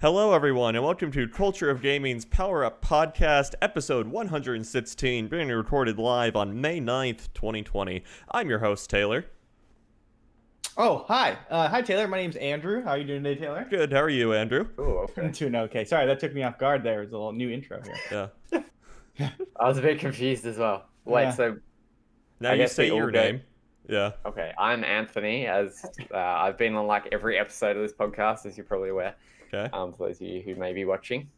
Hello, everyone, and welcome to Culture of Gaming's Power Up Podcast, episode 116, being recorded live on May 9th, 2020. I'm your host, Taylor. Oh, hi. Hi, Taylor. My name's Andrew. How are you doing today, Taylor? Good, how are you, Andrew? Oh, I'm okay. doing okay. Sorry, that took me off guard there. It was a little new intro here. Yeah. I was a bit confused as well. Wait, Yeah. so Now I you guess say we all your go- name. Yeah. okay, I'm Anthony. As I've been on like every episode of this podcast, as you're probably aware. Okay. For those of you who may be watching.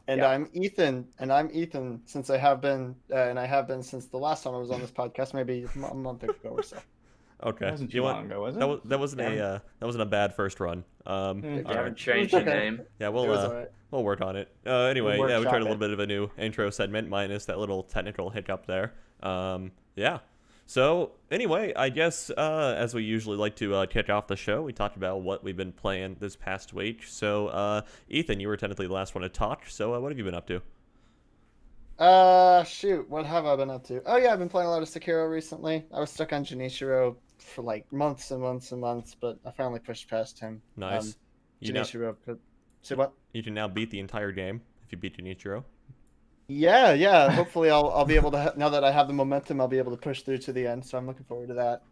And yeah. I'm Ethan, since I have been, and I have been since the last time I was on this podcast, maybe a month ago or so. Okay. That wasn't too You long ago, was it? that wasn't a bad first run. You Alright. haven't changed your Okay. name. Yeah, It was we'll alright. we'll work on it. Anyway, We'll yeah, we tried a workshop little it. bit of a new intro segment minus that little technical hiccup there. Yeah. So anyway, I guess as we usually like to kick off the show, we talked about what we've been playing this past week. So Ethan, you were technically the last one to talk. So what have you been up to? Shoot, what have I been up to? Oh yeah, I've been playing a lot of Sekiro recently. I was stuck on Junichiro for like months and months and months, but I finally pushed past him. Nice. You know, Junichiro. Say what? you can now beat the entire game if you beat Junichiro. Yeah. Hopefully, I'll be able to. Now that I have the momentum, I'll be able to push through to the end. So I'm looking forward to that.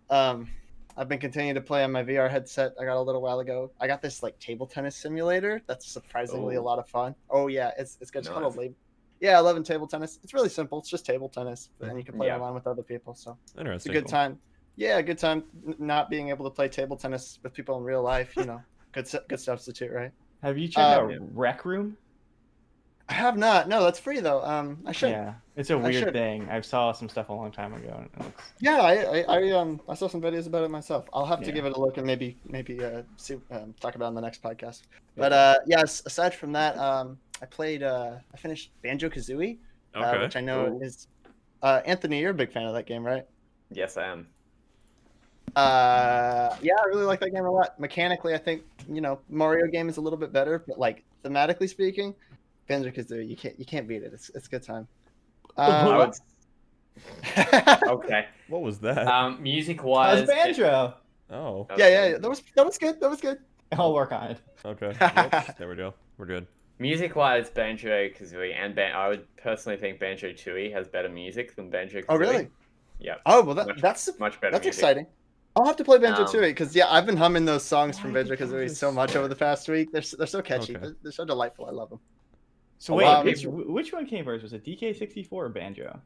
I've been continuing to play on my VR headset I got a little while ago. I got this like table tennis simulator that's surprisingly a Oh. lot of fun. Oh yeah, it's good. It's called Nice. Yeah, 11 table tennis. It's really simple. It's just table tennis, and you can play Yeah. online with other people. So it's a Interesting. good time. Yeah, a good time. Not being able to play table tennis with people in real life, good substitute, right? Have you checked Um, out Rec Room? I have not. No, that's free though. I should. Yeah. It's a I weird should. thing. I saw some stuff a long time ago, and it looks... Yeah, I saw some videos about it myself. I'll have to Yeah. give it a look and maybe see talk about it on the next podcast. But yes, aside from that, I finished Banjo Kazooie, Okay. which I know Ooh. is Anthony. You're a big fan of that game, right? Yes, I am. Yeah, I really like that game a lot. Mechanically, I think Mario game is a little bit better, but like thematically speaking, Banjo Kazooie, you can't beat it. It's a good time. I would- Okay. What was that? Music How's wise, Banjo? Oh. yeah. That was good. That was good. I'll work on it. Okay. Yep, there we go. We're good. Music wise, Banjo Kazooie and I would personally think Banjo Tooie has better music than Banjo Kazooie. Oh really? Yeah. Oh well, Much- that's Much better. That's music. exciting. I'll have to play Banjo Um, Tooie because I've been humming those songs from Why Banjo did you Kazooie just so much over start? the past week. They're so catchy. Okay. They're so delightful. I love them. So A wait, lot of which one came first? Was it DK64 or Banjo?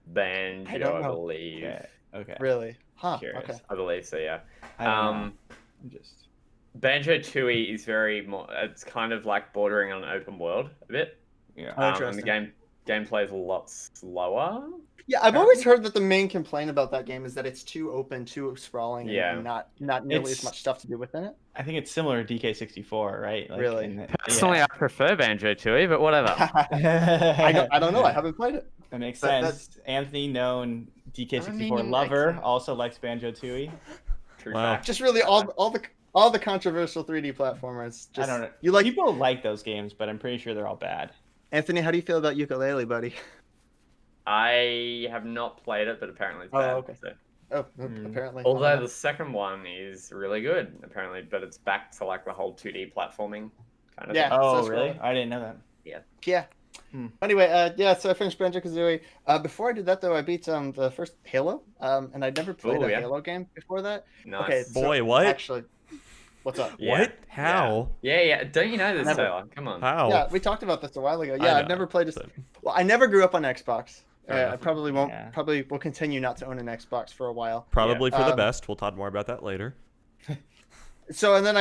Banjo, I don't I know. believe. Okay. Okay. Really? Huh? Curious. Okay. I believe so. Yeah. I don't know. Um, I'm just... Banjo Tooie is very more. It's kind of like bordering on an open world a bit. Yeah. Oh, And the interesting. gameplay is a lot slower. Yeah, I've always heard that the main complaint about that game is that it's too open, too sprawling, and- Yeah. and not nearly as It's- much stuff to do within it. I think it's similar to DK64, right? Like, Really? in the- Personally, I prefer Banjo Tooie, but whatever. I don't know. I haven't played it. That makes That- sense. Anthony, known DK64 I mean, it lover, makes also likes Banjo Tooie. True Wow. fact. Just really all the controversial 3D platformers. Just, I don't know. You like People like those games, but I'm pretty sure they're all bad. Anthony? How do you feel about ukulele, buddy? I have not played it, but apparently it's Oh, bad. okay. So. Oh, Hmm. apparently. Although the second one is really good, apparently, but it's back to like the whole 2D platforming kind of Yeah. thing. Oh, that's really? right. I didn't know that. Yeah. Hmm. Anyway, so I finished Banjo Kazooie. Before I did that, though, I beat the first Halo, and I'd never played Ooh, a yeah. Halo game before that. Nice. Okay, Boy, what? Actually, what's up? Yeah. What? How? Yeah. Don't you know this, Never. Taylor? Come on. How? Yeah, we talked about this a while ago. I Yeah, know, I've never played a. but- Well, I never grew up on Xbox. Fair I enough. probably won't. Yeah. Probably will continue not to own an Xbox for a while. Probably for the Um, best. We'll talk more about that later. So and then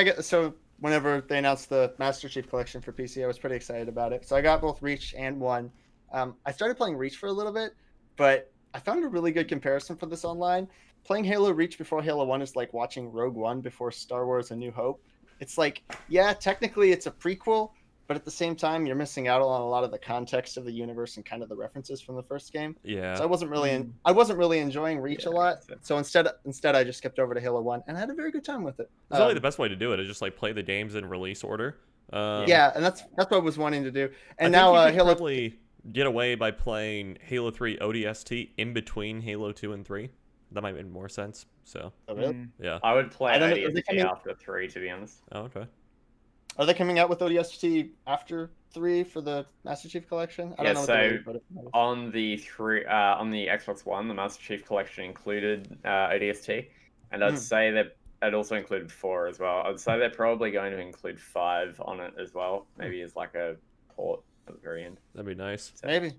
whenever they announced the Master Chief Collection for PC, I was pretty excited about it. So I got both Reach and One. I started playing Reach for a little bit, but I found a really good comparison for this online. Playing Halo Reach before Halo 1 is like watching Rogue One before Star Wars: A New Hope. It's like, yeah, technically it's a prequel, but at the same time you're missing out on a lot of the context of the universe and kind of the references from the first game. Yeah. So I wasn't really enjoying Reach a lot. Yeah. So instead I just skipped over to Halo 1 and I had a very good time with it. It's only the best way to do it. Is just like play the games in release order. Yeah, and that's what I was wanting to do. And I now think you could Halo probably get away by playing Halo 3 ODST in between Halo 2 and 3. That might make more sense. So Oh, really? Mm. yeah. I would play I don't know, is it ODST coming- after 3, to be honest. Oh, okay. Are they coming out with ODST after 3 for the Master Chief Collection? I don't know what the way to put it. On the Xbox One, the Master Chief Collection included ODST, and I'd say that it also included 4 as well. I'd say they're probably going to include 5 on it as well, maybe as like a port at the very end. That'd be nice. So, maybe.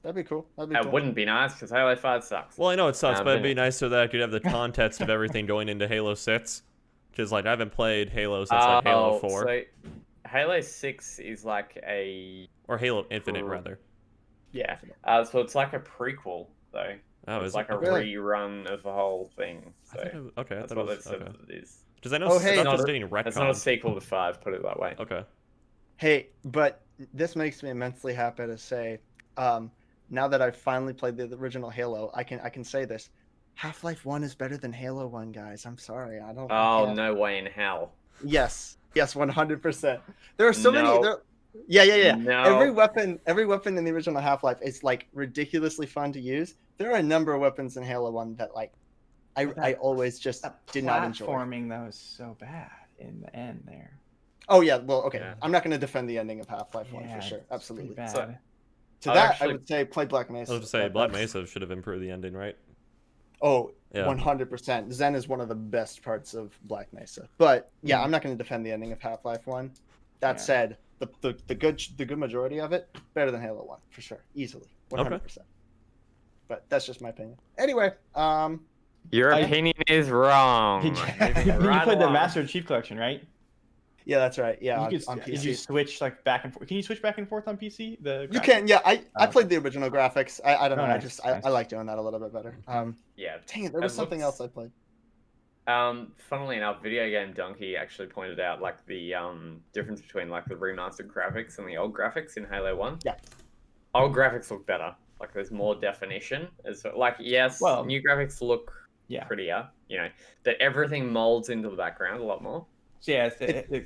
That'd be cool. It wouldn't be nice because Halo 5 sucks. Well, I know it sucks, but it'd be nice so that I could have the context of everything going into Halo 6. Because, like, I haven't played Halo since, like, Halo 4. So Halo 6 is like a... Or Halo Infinite, rather. Yeah. So it's like a prequel, though. Oh, it's is like it? a rerun of the whole thing. So okay, that's what it said it is. Because I know stuff is getting retconned. It's not a sequel to 5, put it that way. Okay. Hey, but this makes me immensely happy to say, now that I've finally played the original Halo, I can say this. Half-Life 1 is better than Halo 1, guys. I'm sorry. I don't... Oh, no way in hell. Yes. Yes, 100%. There are so many... Yeah. No. Every weapon in the original Half-Life is, like, ridiculously fun to use. There are a number of weapons in Halo 1 that, like, I always just did not enjoy. Platforming, though, is so bad in the end there. Oh, yeah. Well, okay. Yeah. I'm not going to defend the ending of Half-Life 1 for sure. Absolutely. Bad. So, to that, I would say play Black Mesa. I was going to say, Black Mesa should have improved the ending, right? Oh, yeah. 100%. Zen is one of the best parts of Black Mesa. But yeah, I'm not going to defend the ending of Half-Life 1. That said, the good majority of it better than Halo 1 for sure, easily, 100%. Okay. But that's just my opinion. Anyway, your opinion is wrong. You played the Master Chief Collection, right? Yeah, that's right. Yeah, on PC. Did you switch like back and forth? Can you switch back and forth on PC? You can. Yeah, I played the original graphics. I don't know. Nice, I like doing that a little bit better. Yeah. Dang it, there was something else I played. Funnily enough, Video Game Donkey actually pointed out like the difference between like the remastered graphics and the old graphics in Halo 1. Yeah. Old graphics look better. Like there's more definition. It's like new graphics look prettier. You know, that everything molds into the background a lot more. So yeah,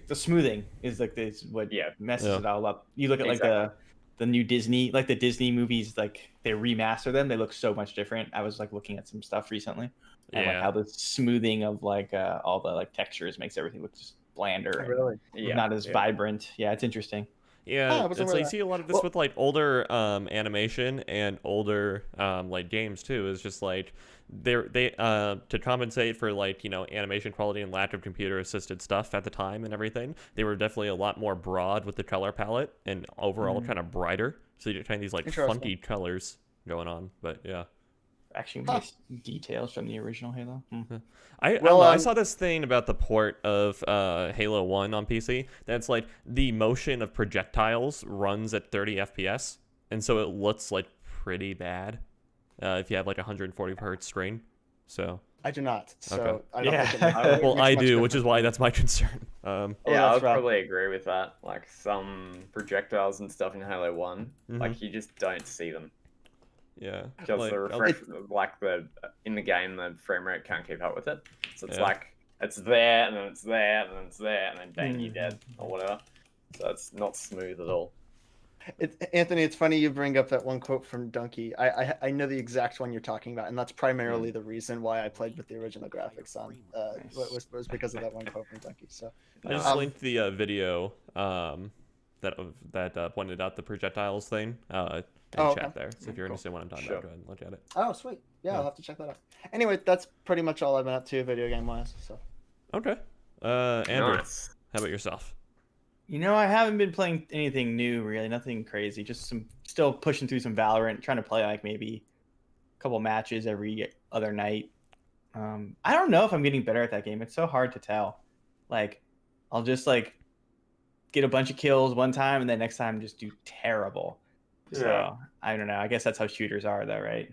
the smoothing is like what messes it all up. You look at like the new Disney, like the Disney movies, like they remaster them. They look so much different. I was like looking at some stuff recently, and like how the smoothing of like all the like textures makes everything look just blander. Not as vibrant. Yeah, it's interesting. Yeah, it's like you see a lot of this with like older animation and older like games too. It's just like they to compensate for like, you know, animation quality and lack of computer assisted stuff at the time and everything, they were definitely a lot more broad with the color palette and overall kind of brighter. So you're kind of these like funky colors going on. But yeah. Actually, nice details from the original Halo. I saw this thing about the port of Halo 1 on PC. That's like the motion of projectiles runs at 30 FPS, and so it looks like pretty bad if you have like 140 hertz screen. So I do not. So okay. I don't think well, I do, which is why that's my concern. I would probably agree with that. Like some projectiles and stuff in Halo 1, like you just don't see them. Yeah, because in the game the frame rate can't keep up with it, so it's like it's there and then it's there and then it's there and then bang, you're dead or whatever. So it's not smooth at all. Anthony, it's funny you bring up that one quote from Donkey. I know the exact one you're talking about, and that's primarily the reason why I played with the original graphics on. Was because of that one quote from Donkey. So I just linked the video that pointed out the projectiles thing. Chat there. So if you're interested in what I'm talking about, go ahead and look at it. Oh, sweet. Yeah, I'll have to check that out. Anyway, that's pretty much all I've been up to video game wise. So. Okay. Andrew, how about yourself? You know, I haven't been playing anything new, really. Nothing crazy. Just still pushing through some Valorant, trying to play like maybe a couple matches every other night. I don't know if I'm getting better at that game. It's so hard to tell. Like, I'll just like get a bunch of kills one time, and then next time just do terrible. So I don't know. I guess that's how shooters are, though, right?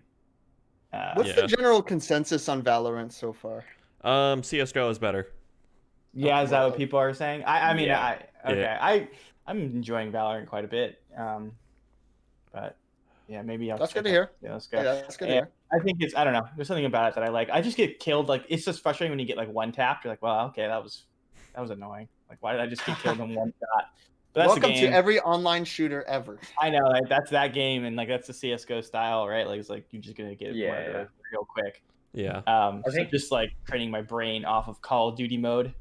What's the general consensus on Valorant so far? CS:GO is better. Yeah, is that what people are saying? I'm enjoying Valorant quite a bit. But yeah, maybe I'll. That's good to hear. Yeah, that's good. Yeah, that's good to hear. I think I don't know. There's something about it that I like. I just get killed. Like it's just frustrating when you get like one tapped. You're like, well, okay, that was annoying. Like, why did I just get killed in one shot? But welcome to every online shooter ever. I know, like that's that game, and like that's the CS:GO style, right? Like it's like you're just gonna get murdered real quick. Yeah. I think just like training my brain off of Call of Duty mode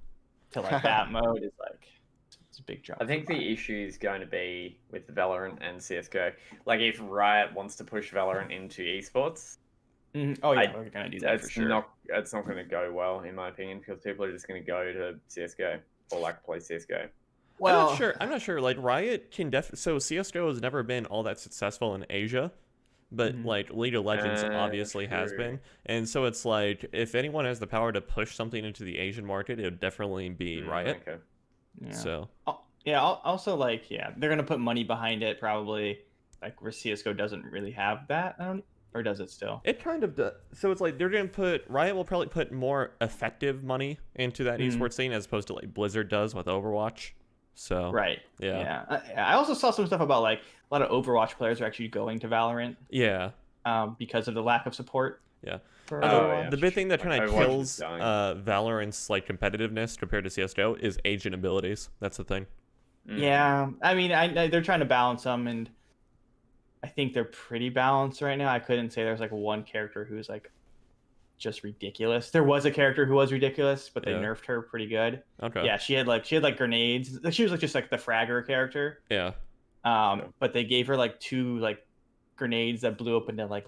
to like that mode is like It's a big jump. I think the issue is going to be with Valorant and CS:GO. Like, if Riot wants to push Valorant into esports, Oh yeah, we're gonna do that for sure. It's not going to go well, in my opinion, because people are just going to go to CS:GO or like play CS:GO. Well, I'm not sure. Like Riot can so CS:GO has never been all that successful in Asia, but like League of Legends obviously has true. been, and so it's like if anyone has the power to push something into the Asian market, it would definitely be Riot. Okay. Yeah. So Also like they're gonna put money behind it probably, like where CS:GO doesn't really have that. Or does it still? it kind of does. So it's like they're gonna put Riot will probably put more effective money into that esports scene as opposed to like Blizzard does with Overwatch. So Right. Yeah. I also saw some stuff about like a lot of Overwatch players are actually going to Valorant Yeah. because of the lack of support. Yeah. For yeah. The big thing that kind of Overwatch is kills dying. Valorant's like competitiveness compared to CS:GO is agent abilities. That's the thing. Yeah, I mean, they're trying to balance them, and I think they're pretty balanced right now. I couldn't say there's like one character who's like just ridiculous. There was a character who was ridiculous, but they Yeah. nerfed her pretty good. Okay. Yeah, she had like grenades. She was like just like the fragger character. Yeah. But they gave her like 2 like grenades that blew up into like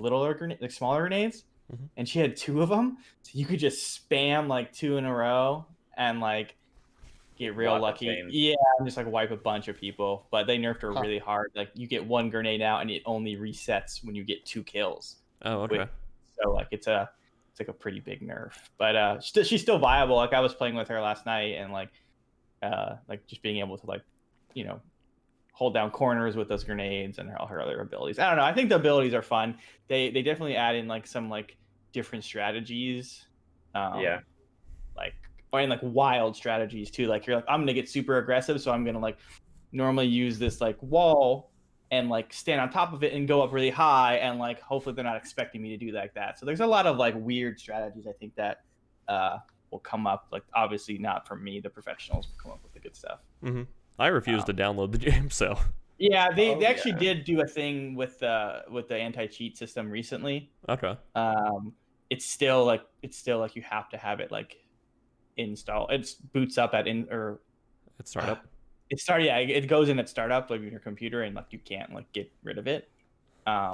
smaller grenades, and she had 2 of them, so you could just spam like 2 in a row and like get real Wipe a lucky. team. Yeah, and just like wipe a bunch of people. But they nerfed her really hard. Like you get 1 grenade out, and it only resets when you get 2 kills. Oh, okay. So like it's like a pretty big nerf. But she's still viable. Like I was playing with her last night, and like just being able to like hold down corners with those grenades and all her other abilities. I don't know. I think the abilities are fun. They definitely add in like some like different strategies. Yeah. Like and like wild strategies too. Like you're like, I'm gonna get super aggressive, so I'm gonna like normally use this like wall and like stand on top of it and go up really high, and like hopefully they're not expecting me to do like that. So there's a lot of like weird strategies I think that will come up. Like obviously not from me, the professionals will come up with the good stuff. I refuse to download the game, so yeah, they actually did do a thing with the anti-cheat system recently. okay. It's still like you have to have it like install. It boots up at It's startup. It goes in at startup like in your computer, and like you can't like get rid of it.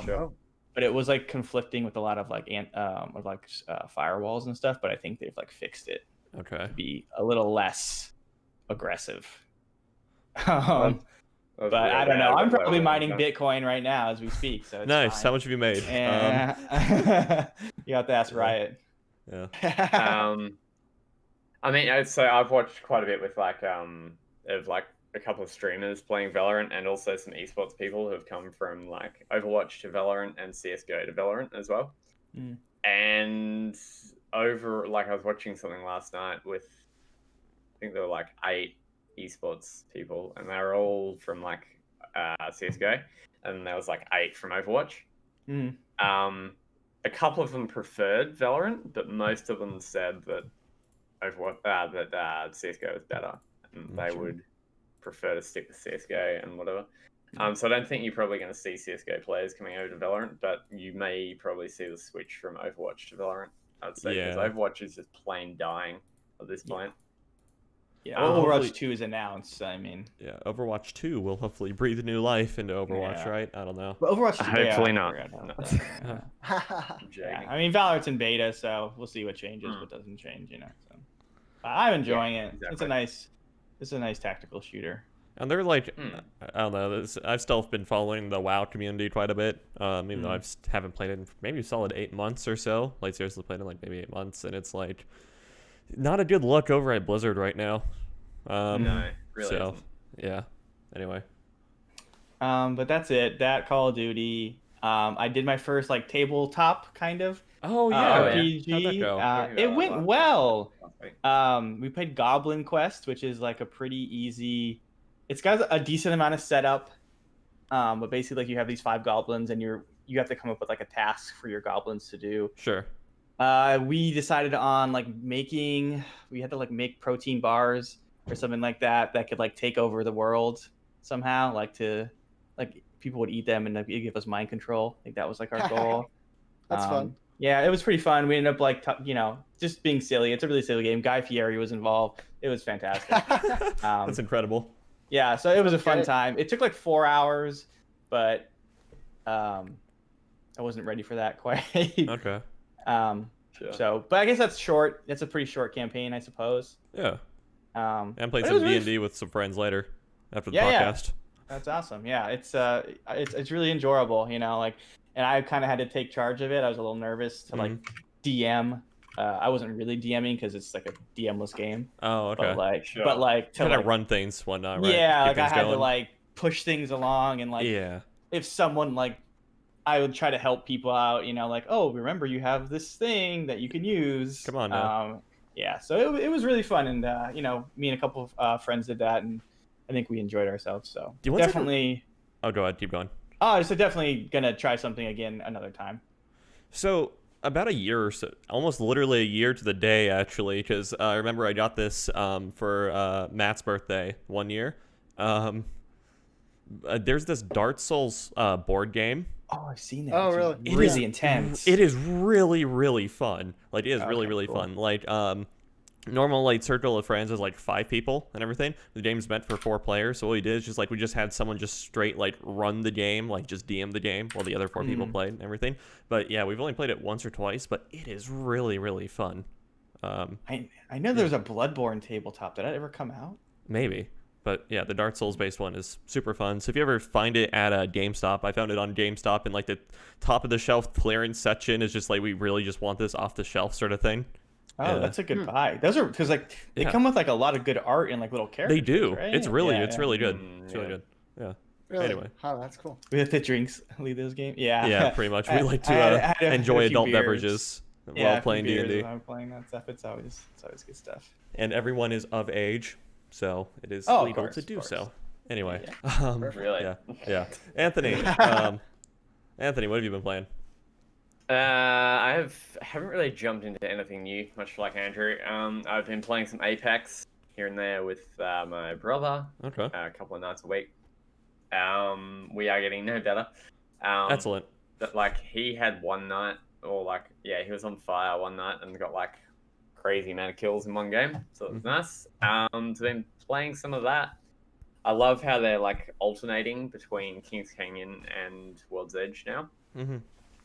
Sure. But it was like conflicting with a lot of like firewalls and stuff. But I think they've like fixed it Okay. to be a little less aggressive. But I don't know. I'm probably mining Bitcoin right now as we speak. So it's Nice. fine. How much have you made? You have to ask Riot. Yeah. I mean, so I've watched quite a bit with like of like a couple of streamers playing Valorant, and also some esports people who have come from like Overwatch to Valorant and CS:GO to Valorant as well. And like I was watching something last night with, I think there were like 8 esports people, and they were all from like CS:GO, and there was like 8 from Overwatch. A couple of them preferred Valorant, but most of them said that CS:GO is better, and they would prefer to stick with CS:GO and whatever. So I don't think you're probably going to see CS:GO players coming over to Valorant, but you may probably see the switch from Overwatch to Valorant. I'd say because Overwatch is just plain dying at this point. Yeah, Overwatch 2 is announced. I mean, Yeah, Overwatch 2 will hopefully breathe new life into Overwatch, right? I don't know. but Overwatch 2, Hopefully not. I mean, Valorant's in beta, so we'll see what changes, what doesn't change, So I'm enjoying it. Exactly. It's a nice tactical shooter. And they're like, I don't know. I've still been following the WoW community quite a bit, even though I haven't played it in maybe a solid 8 months or so. Like seriously played it in like maybe 8 months, and it's like not a good look over at Blizzard right now. No, really isn't. Yeah. Anyway. But that's it. That Call of Duty. I did my first like tabletop kind of RPG. How'd that go? It went well. We played Goblin Quest, which is like a pretty easy. It's got a decent amount of setup, but basically, like you have these 5 goblins, and you have to come up with like a task for your goblins to do. Sure. We decided on like we had to like make protein bars or something like that could like take over the world somehow, like people would eat them and it'd give us mind control. I think that was like our goal. That's fun. Yeah, it was pretty fun. We ended up like just being silly. It's a really silly game. Guy Fieri was involved. It was fantastic. That's incredible. Yeah, so it was a fun Okay. time. It took like 4 hours, but I wasn't ready for that quite. Okay. Sure. So, but I guess that's short. That's a pretty short campaign, I suppose. Yeah. And played But it some was D&D really with some friends later after the Yeah. podcast. That's awesome. Yeah, it's really enjoyable, like, and I kind of had to take charge of it. I was a little nervous to like DM. I wasn't really DMing because it's like a DM-less game. Oh, okay. But like to Kind of like run things, whatnot, right? yeah, Keep like I things had to going. like push things along and like Yeah. if someone like I would try to help people out, like, oh, remember you have this thing that you can use. Come on now. Yeah, so it was really fun, and me and a couple of friends did that, and I think we enjoyed ourselves. So Do you want to- definitely. Oh, go ahead. Keep going. Oh, so definitely gonna try something again another time. So about a year or so, almost literally a year to the day, actually, because I remember I got this for Matt's birthday one year. There's this Dark Souls board game. Oh, I've seen that. Oh, It's really? It Really is- intense. It is really, really fun. Like, it is really, Okay, really cool. fun. Like, normal, like, circle of friends is, like, 5 people and everything. The game's meant for 4 players, so what we did is just, like, we just had someone just straight, like, run the game, like, just DM the game while the other 4 people played and everything. But, yeah, we've only played it once or twice, but it is really, really fun. I know there's a Bloodborne tabletop. Did that ever come out? Maybe. But yeah, the Dark Souls based one is super fun. So if you ever find it at a GameStop, I found it on GameStop, and like the top of the shelf clearance section is just like, we really just want this off the shelf sort of thing. Oh, Yeah. that's a good buy. Those are because like they Yeah. come with like a lot of good art and like little characters. They do. Right? It's really Yeah. really good. Mm, It's really yeah. good. Yeah. Really? Anyway. Oh, that's cool. We have to drinks lead this game. Yeah. Yeah, pretty much. We I- like I had to a enjoy few adult beers. beverages Yeah, while a few playing beers D&D. when I'm playing that stuff. It's always good stuff. And everyone is of age, so it is Oh, of legal course, to of do course. so. Anyway. Really? Yeah. Anthony, Anthony, what have you been playing? I haven't really jumped into anything new, much like Andrew. I've been playing some Apex here and there with my brother Okay. a couple of nights a week. We are getting no better. Excellent. But like he had one night, or like he was on fire one night and got like crazy amount of kills in one game, so it was nice. So been playing some of that. I love how they're like alternating between King's Canyon and World's Edge now. Mm-hmm.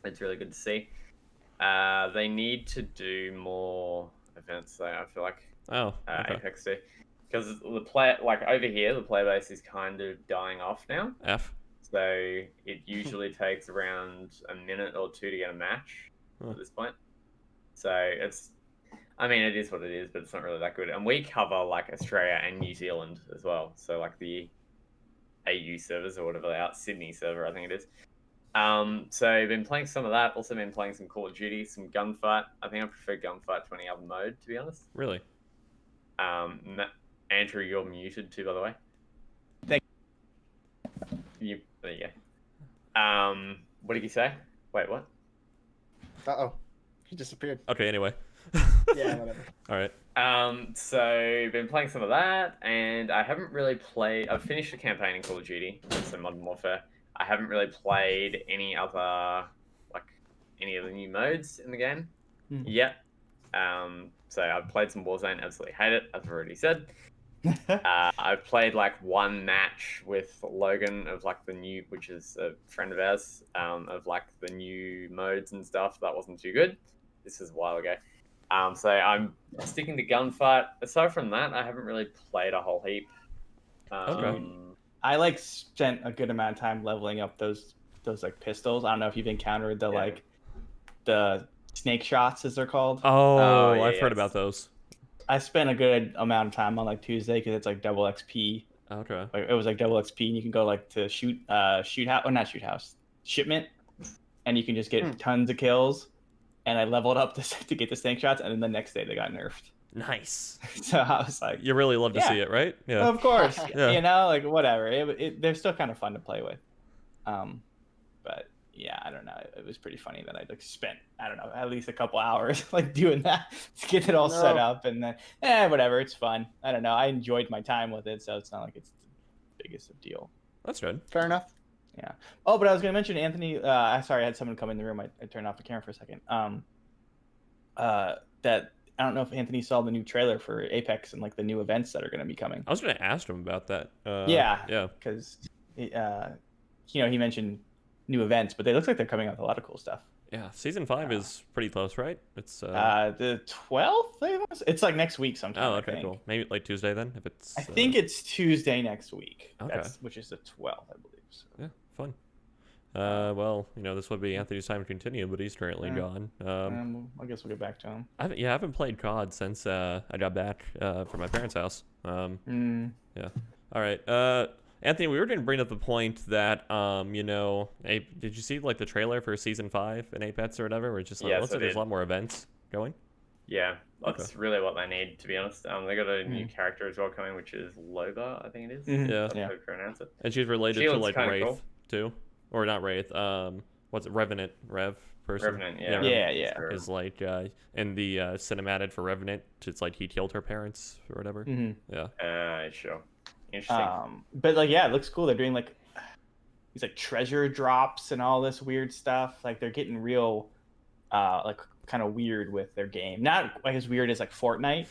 It's really good to see. They need to do more events though, I feel like, Oh, okay. Apex do. Because the play, like over here, the player base is kind of dying off now. F. So it usually takes around a minute or 2 to get a match at this point. So it is what it is, but it's not really that good. And we cover like Australia and New Zealand as well. So like the AU servers or whatever they are, Sydney server, I think it is. So I've been playing some of that. Also been playing some Call of Duty, some Gunfight. I think I prefer Gunfight to any other mode, to be honest. Really? Andrew, you're muted too, by the way. Thank you. There you go. What did you say? Wait, what? Uh-oh. He disappeared. Okay, anyway. Yeah, whatever. All right. So been playing some of that, and I haven't really played. I've finished the campaign in Call of Duty, so Modern Warfare. I haven't really played any of the new modes in the game yet. So I've played some Warzone, absolutely hate it, as I've already said. I've played like one match with Logan of like the new, which is a friend of ours, of like the new modes and stuff. That wasn't too good. This is a while ago. So I'm sticking to Gunfight. Aside from that, I haven't really played a whole heap. Okay. I like spent a good amount of time leveling up those like pistols. I don't know if you've encountered the snake shots, as they're called. Oh, yeah, I've heard yes. about those. I spent a good amount of time on like Tuesday because it's like double XP. Okay. Like it was like double XP, and you can go like to shoot house, or not shoot house, shipment, and you can just get tons of kills. And I leveled up to get the snake shots, and then the next day they got nerfed. Nice. So I was like, You really love to Yeah. see it, right? Yeah. of course, Yeah. like whatever. They're still kind of fun to play with. But yeah, I don't know. It was pretty funny that I like spent, I don't know, at least a couple hours like doing that to get it all set up, and then whatever. It's fun. I don't know. I enjoyed my time with it, so it's not like it's the biggest of deal. That's good. Fair enough. Yeah. Oh, but I was gonna mention Anthony. Sorry, I had someone come in the room. I turned off the camera for a second. That I don't know if Anthony saw the new trailer for Apex and like the new events that are going to be coming. I was gonna ask him about that. Yeah. Because he mentioned new events, but they look like they're coming out with a lot of cool stuff. Yeah, season 5 is pretty close, right? It's the 12th. It's like next week sometime. oh, I okay, think. cool. Maybe like Tuesday then, if it's. I think it's Tuesday next week. Okay. Which is the 12th, I believe. So. Yeah, fun. Well, this would be Anthony's time to continue, but he's currently gone. I guess we'll get back to him. I haven't played COD since I got back from my parents' house. Yeah. All right. Anthony, we were going to bring up the point that, did you see like the trailer for season 5 in Apex or whatever? Where it's just like, Yes, looks I like there's a did. lot more events going. Yeah, that's really what they need, to be honest. They got a new character as well coming, which is Loba, I think it is. Yeah. That's how you pronounce it. And she's related She to looks like kinda Wraith cool. too, or not Wraith. What's it? Revenant person. Revenant, yeah. Yeah. Sure. Is like in the cinematic for Revenant, it's like he killed her parents or whatever. Yeah. Sure. Interesting. But like, yeah, it looks cool. They're doing like these like treasure drops and all this weird stuff. Like they're getting real, like kind of weird with their game. Not like as weird as like Fortnite,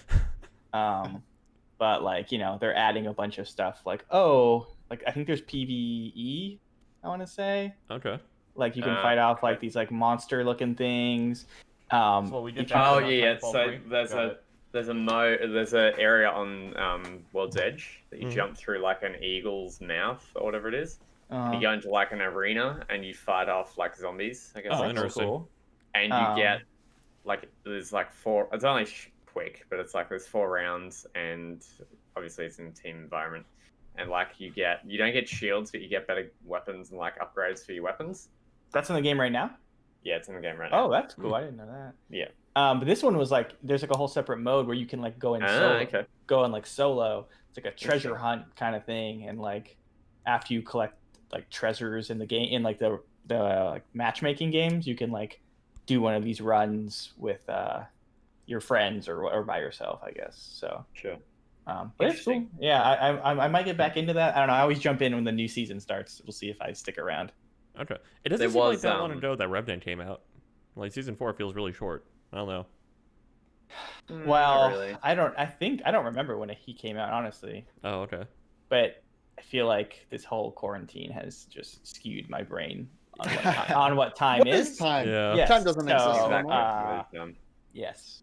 but like they're adding a bunch of stuff. Like I think there's PvE. I want to say. Okay. Like you can fight off like these like monster looking things. we did that. Oh yeah, so there's an area on World's Edge that you jump through like an eagle's mouth or whatever it is. You go into like an arena and you fight off like zombies. I guess. Oh, that's interesting. Cool. And you get like there's like 4. It's only quick, but it's like there's 4 rounds, and obviously it's in a team environment. And like you don't get shields, but you get better weapons and like upgrades for your weapons. That's in the game right now. Yeah, it's in the game right now. Oh, that's cool. I didn't know that. Yeah. But this one was like there's like a whole separate mode where you can like go in solo. It's like a treasure hunt kind of thing, and like after you collect like treasures in the game in like the like matchmaking games, you can like do one of these runs with your friends or by yourself, I guess. So Sure. but it's cool. Yeah, I might get back into that. I don't know. I always jump in when the new season starts. We'll see if I stick around. Okay. It doesn't seem like that long ago that Revenant came out. Like season 4 feels really short. I don't know. Well, Not really. I don't remember when he came out, honestly. Oh, okay. But I feel like this whole quarantine has just skewed my brain on what time What is. is time? Yeah. Yes. Time doesn't exist So, anymore. Yes.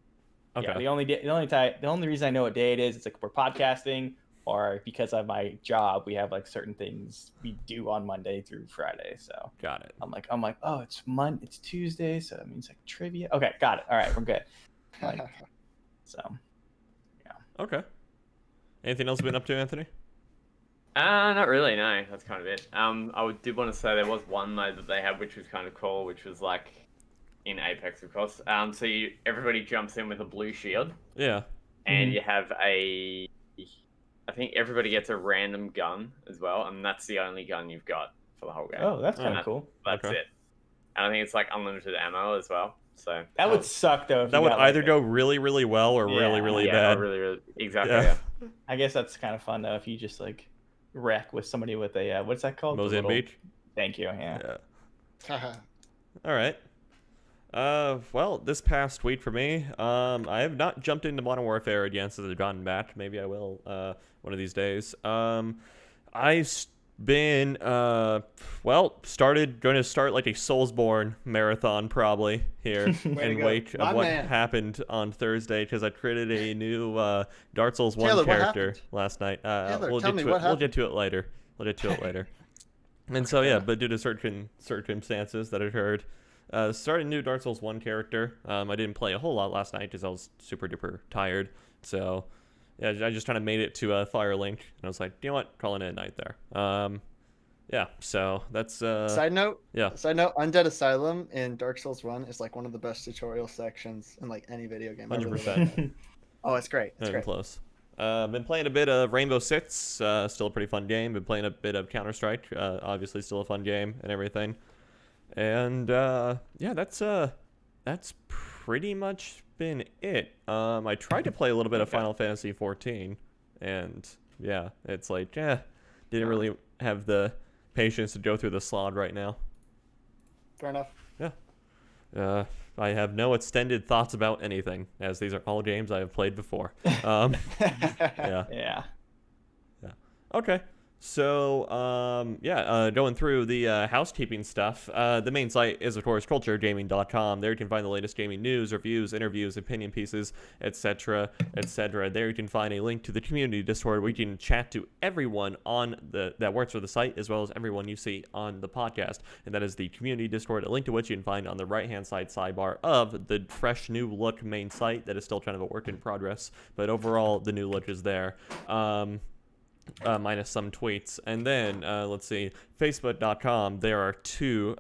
Okay. Yeah, the only reason I know what day it is, it's like we're podcasting, or because of my job, we have like certain things we do on Monday through Friday. So Got it. I'm like, oh, it's Tuesday, so that means like trivia. Okay, got it. All right, we're good. Like, so, yeah. Okay. Anything else been up to, Anthony? Not really. No, that's kind of it. Did want to say there was one mode that they had which was kind of cool, which was like in Apex, of course. So everybody jumps in with a blue shield, Yeah. and you have I think everybody gets a random gun as well, and that's the only gun you've got for the whole game. Oh, that's kind of cool. That's Okay. it. And I think it's like unlimited ammo as well. So That would suck though. If That you would got, either like, go really, really well or really, really bad. really, really, exactly. Yeah. Yeah. I guess that's kind of fun though if you just like wreck with somebody with a what's that called? The Mozambique. Thank you. Yeah. Yeah. All right. Well, this past week for me, I have not jumped into Modern Warfare again since I've gotten back. Maybe I will, one of these days. I've been, going to start like a Soulsborne marathon probably here in go. wake My of what man. happened on Thursday, because I created a new Dark Souls 1 Taylor, what character happened? last night. Taylor, We'll tell get me to it. what We'll get to it later. And so yeah, but due to certain circumstances that occurred, started a new Dark Souls 1 character. I didn't play a whole lot last night because I was super duper tired. So yeah, I just kind of made it to Firelink, and I was like, you know what, calling it a night there. Yeah, so that's Side note, Undead Asylum in Dark Souls 1 is like one of the best tutorial sections in like any video game. I really 100%. like it. Oh, it's great. It's Not even great. close. Been playing a bit of Rainbow Six, still a pretty fun game. Been playing a bit of Counter-Strike, obviously still a fun game and everything. And yeah, that's pretty much been it. I tried to play a little bit of Final Fantasy 14, and yeah, it's like, didn't really have the patience to go through the slog right now. Fair enough. Yeah. I have no extended thoughts about anything, as these are all games I have played before. Yeah. Yeah. Okay. So, going through the housekeeping stuff, the main site is, of course, culturegaming.com. There you can find the latest gaming news, reviews, interviews, opinion pieces, etc., etc. There you can find a link to the community Discord where you can chat to everyone that works for the site, as well as everyone you see on the podcast. And that is the community Discord, a link to which you can find on the right-hand side sidebar of the fresh new look main site that is still kind of a work in progress. But overall, the new look is there. Minus some tweets. And then, let's see, facebook.com, there are two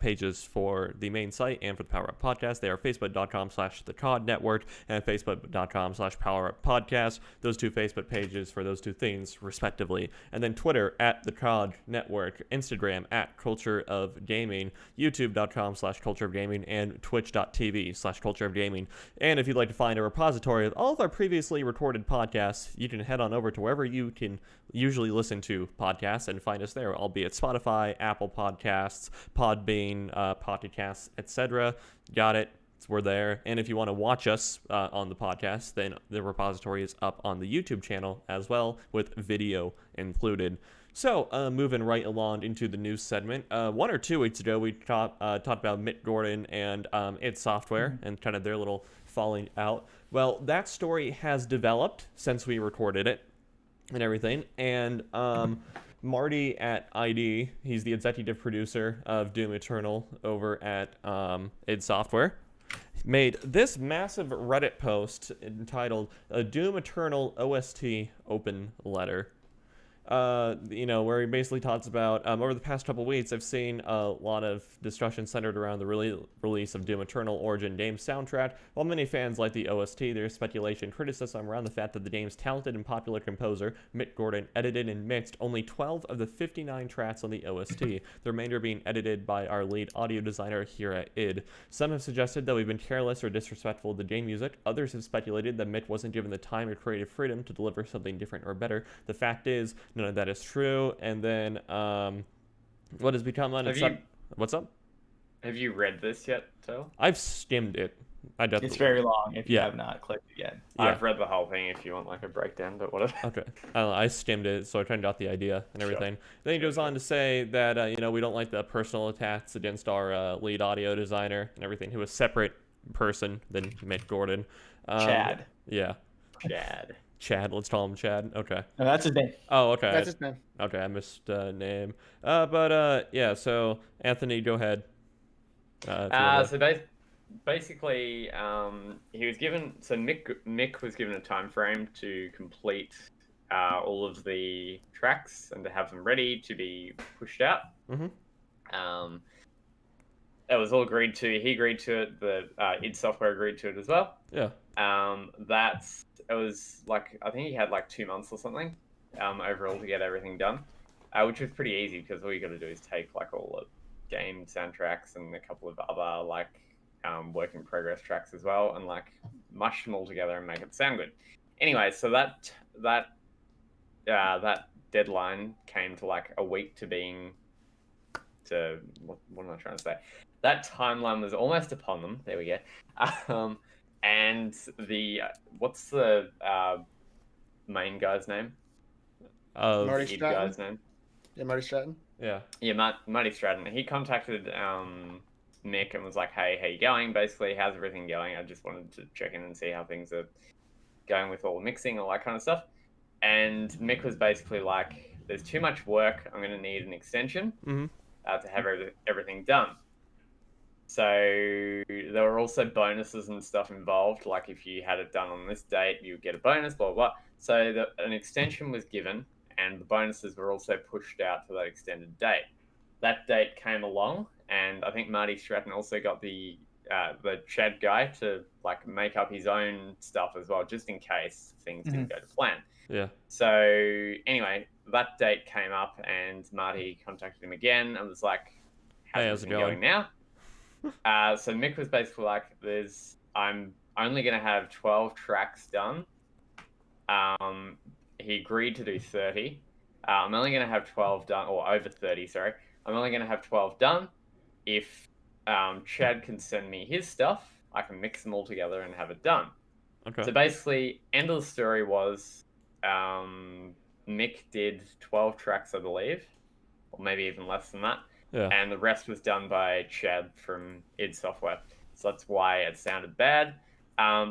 pages for the main site and for the Power Up Podcast. They are facebook.com/the COD Network and facebook.com/Power Up Podcast. Those two Facebook pages for those two things, respectively. And then Twitter @the COD Network, Instagram @Culture of Gaming, youtube.com/Culture of Gaming, and twitch.tv/Culture of Gaming. And if you'd like to find a repository of all of our previously recorded podcasts, you can head on over to wherever you can usually listen to podcasts and find us there, albeit Spotify, Apple Podcasts, Podbean, Pocket Casts, etc. Got it. We're there. And if you want to watch us on the podcast, then the repository is up on the YouTube channel as well, with video included. So, moving right along into the news segment, 1 or 2 weeks ago, we talked about Mick Gordon and id Software and kind of their little falling out. Well, that story has developed since we recorded it and everything. And Marty at ID, he's the executive producer of Doom Eternal over at id Software, made this massive Reddit post entitled "A Doom Eternal OST Open Letter." Where he basically talks about, over the past couple weeks, I've seen a lot of discussion centered around the release of Doom Eternal Origin game soundtrack. While many fans like the OST, there's speculation, criticism around the fact that the game's talented and popular composer, Mick Gordon, edited and mixed only 12 of the 59 tracks on the OST, the remainder being edited by our lead audio designer here at id. Some have suggested that we've been careless or disrespectful of the game music. Others have speculated that Mick wasn't given the time or creative freedom to deliver something different or better. The fact is, none of that is true. And then what has become unacceptable. What's up? Have you read this yet, Phil? I've skimmed it. It's very long if you have not clicked it yet. Yeah. I've read the whole thing if you want like a breakdown, but whatever. Okay. I skimmed it, so I tried out the idea and everything. Sure. Then he goes on to say that, we don't like the personal attacks against our lead audio designer and everything, who is a separate person than Mick Gordon. Chad. Yeah. Chad, let's call him Chad. Okay. No, that's his name. Oh, okay. That's his name. Okay, I missed name. So Anthony, go ahead. Basically, he was given. So Mick was given a time frame to complete all of the tracks and to have them ready to be pushed out. Mm-hmm. It was all agreed to. He agreed to it. The id Software agreed to it as well. Yeah. It was like, I think he had like 2 months or something overall to get everything done, which was pretty easy because all you got to do is take like all the game soundtracks and a couple of other like work in progress tracks as well, and like mush them all together and make it sound good. Anyway, so that deadline came to like a week to being to what am I trying to say? That timeline was almost upon them. There we go. And what's the main guy's name? Marty Stratton. Guy's name? Yeah, Marty Stratton. Yeah. Yeah, Marty Stratton. He contacted Mick and was like, "Hey, how you going? Basically, how's everything going? I just wanted to check in and see how things are going with all the mixing, all that kind of stuff." And Mick was basically like, "There's too much work. I'm going to need an extension to have everything done." So there were also bonuses and stuff involved. Like if you had it done on this date, you would get a bonus, blah, blah, blah. So an extension was given and the bonuses were also pushed out to that extended date. That date came along and I think Marty Stratton also got the Chad guy to like make up his own stuff as well, just in case things didn't go to plan. Yeah. So anyway, that date came up and Marty contacted him again and was like, how's it going now? So Mick was basically like, I'm only going to have 12 tracks done. He agreed to do 30. I'm only going to have 12 done, or over 30, sorry. I'm only going to have 12 done if Chad can send me his stuff. I can mix them all together and have it done. Okay. So basically, end of the story was Mick did 12 tracks, I believe, or maybe even less than that. Yeah. And the rest was done by Chad from id Software. So that's why it sounded bad.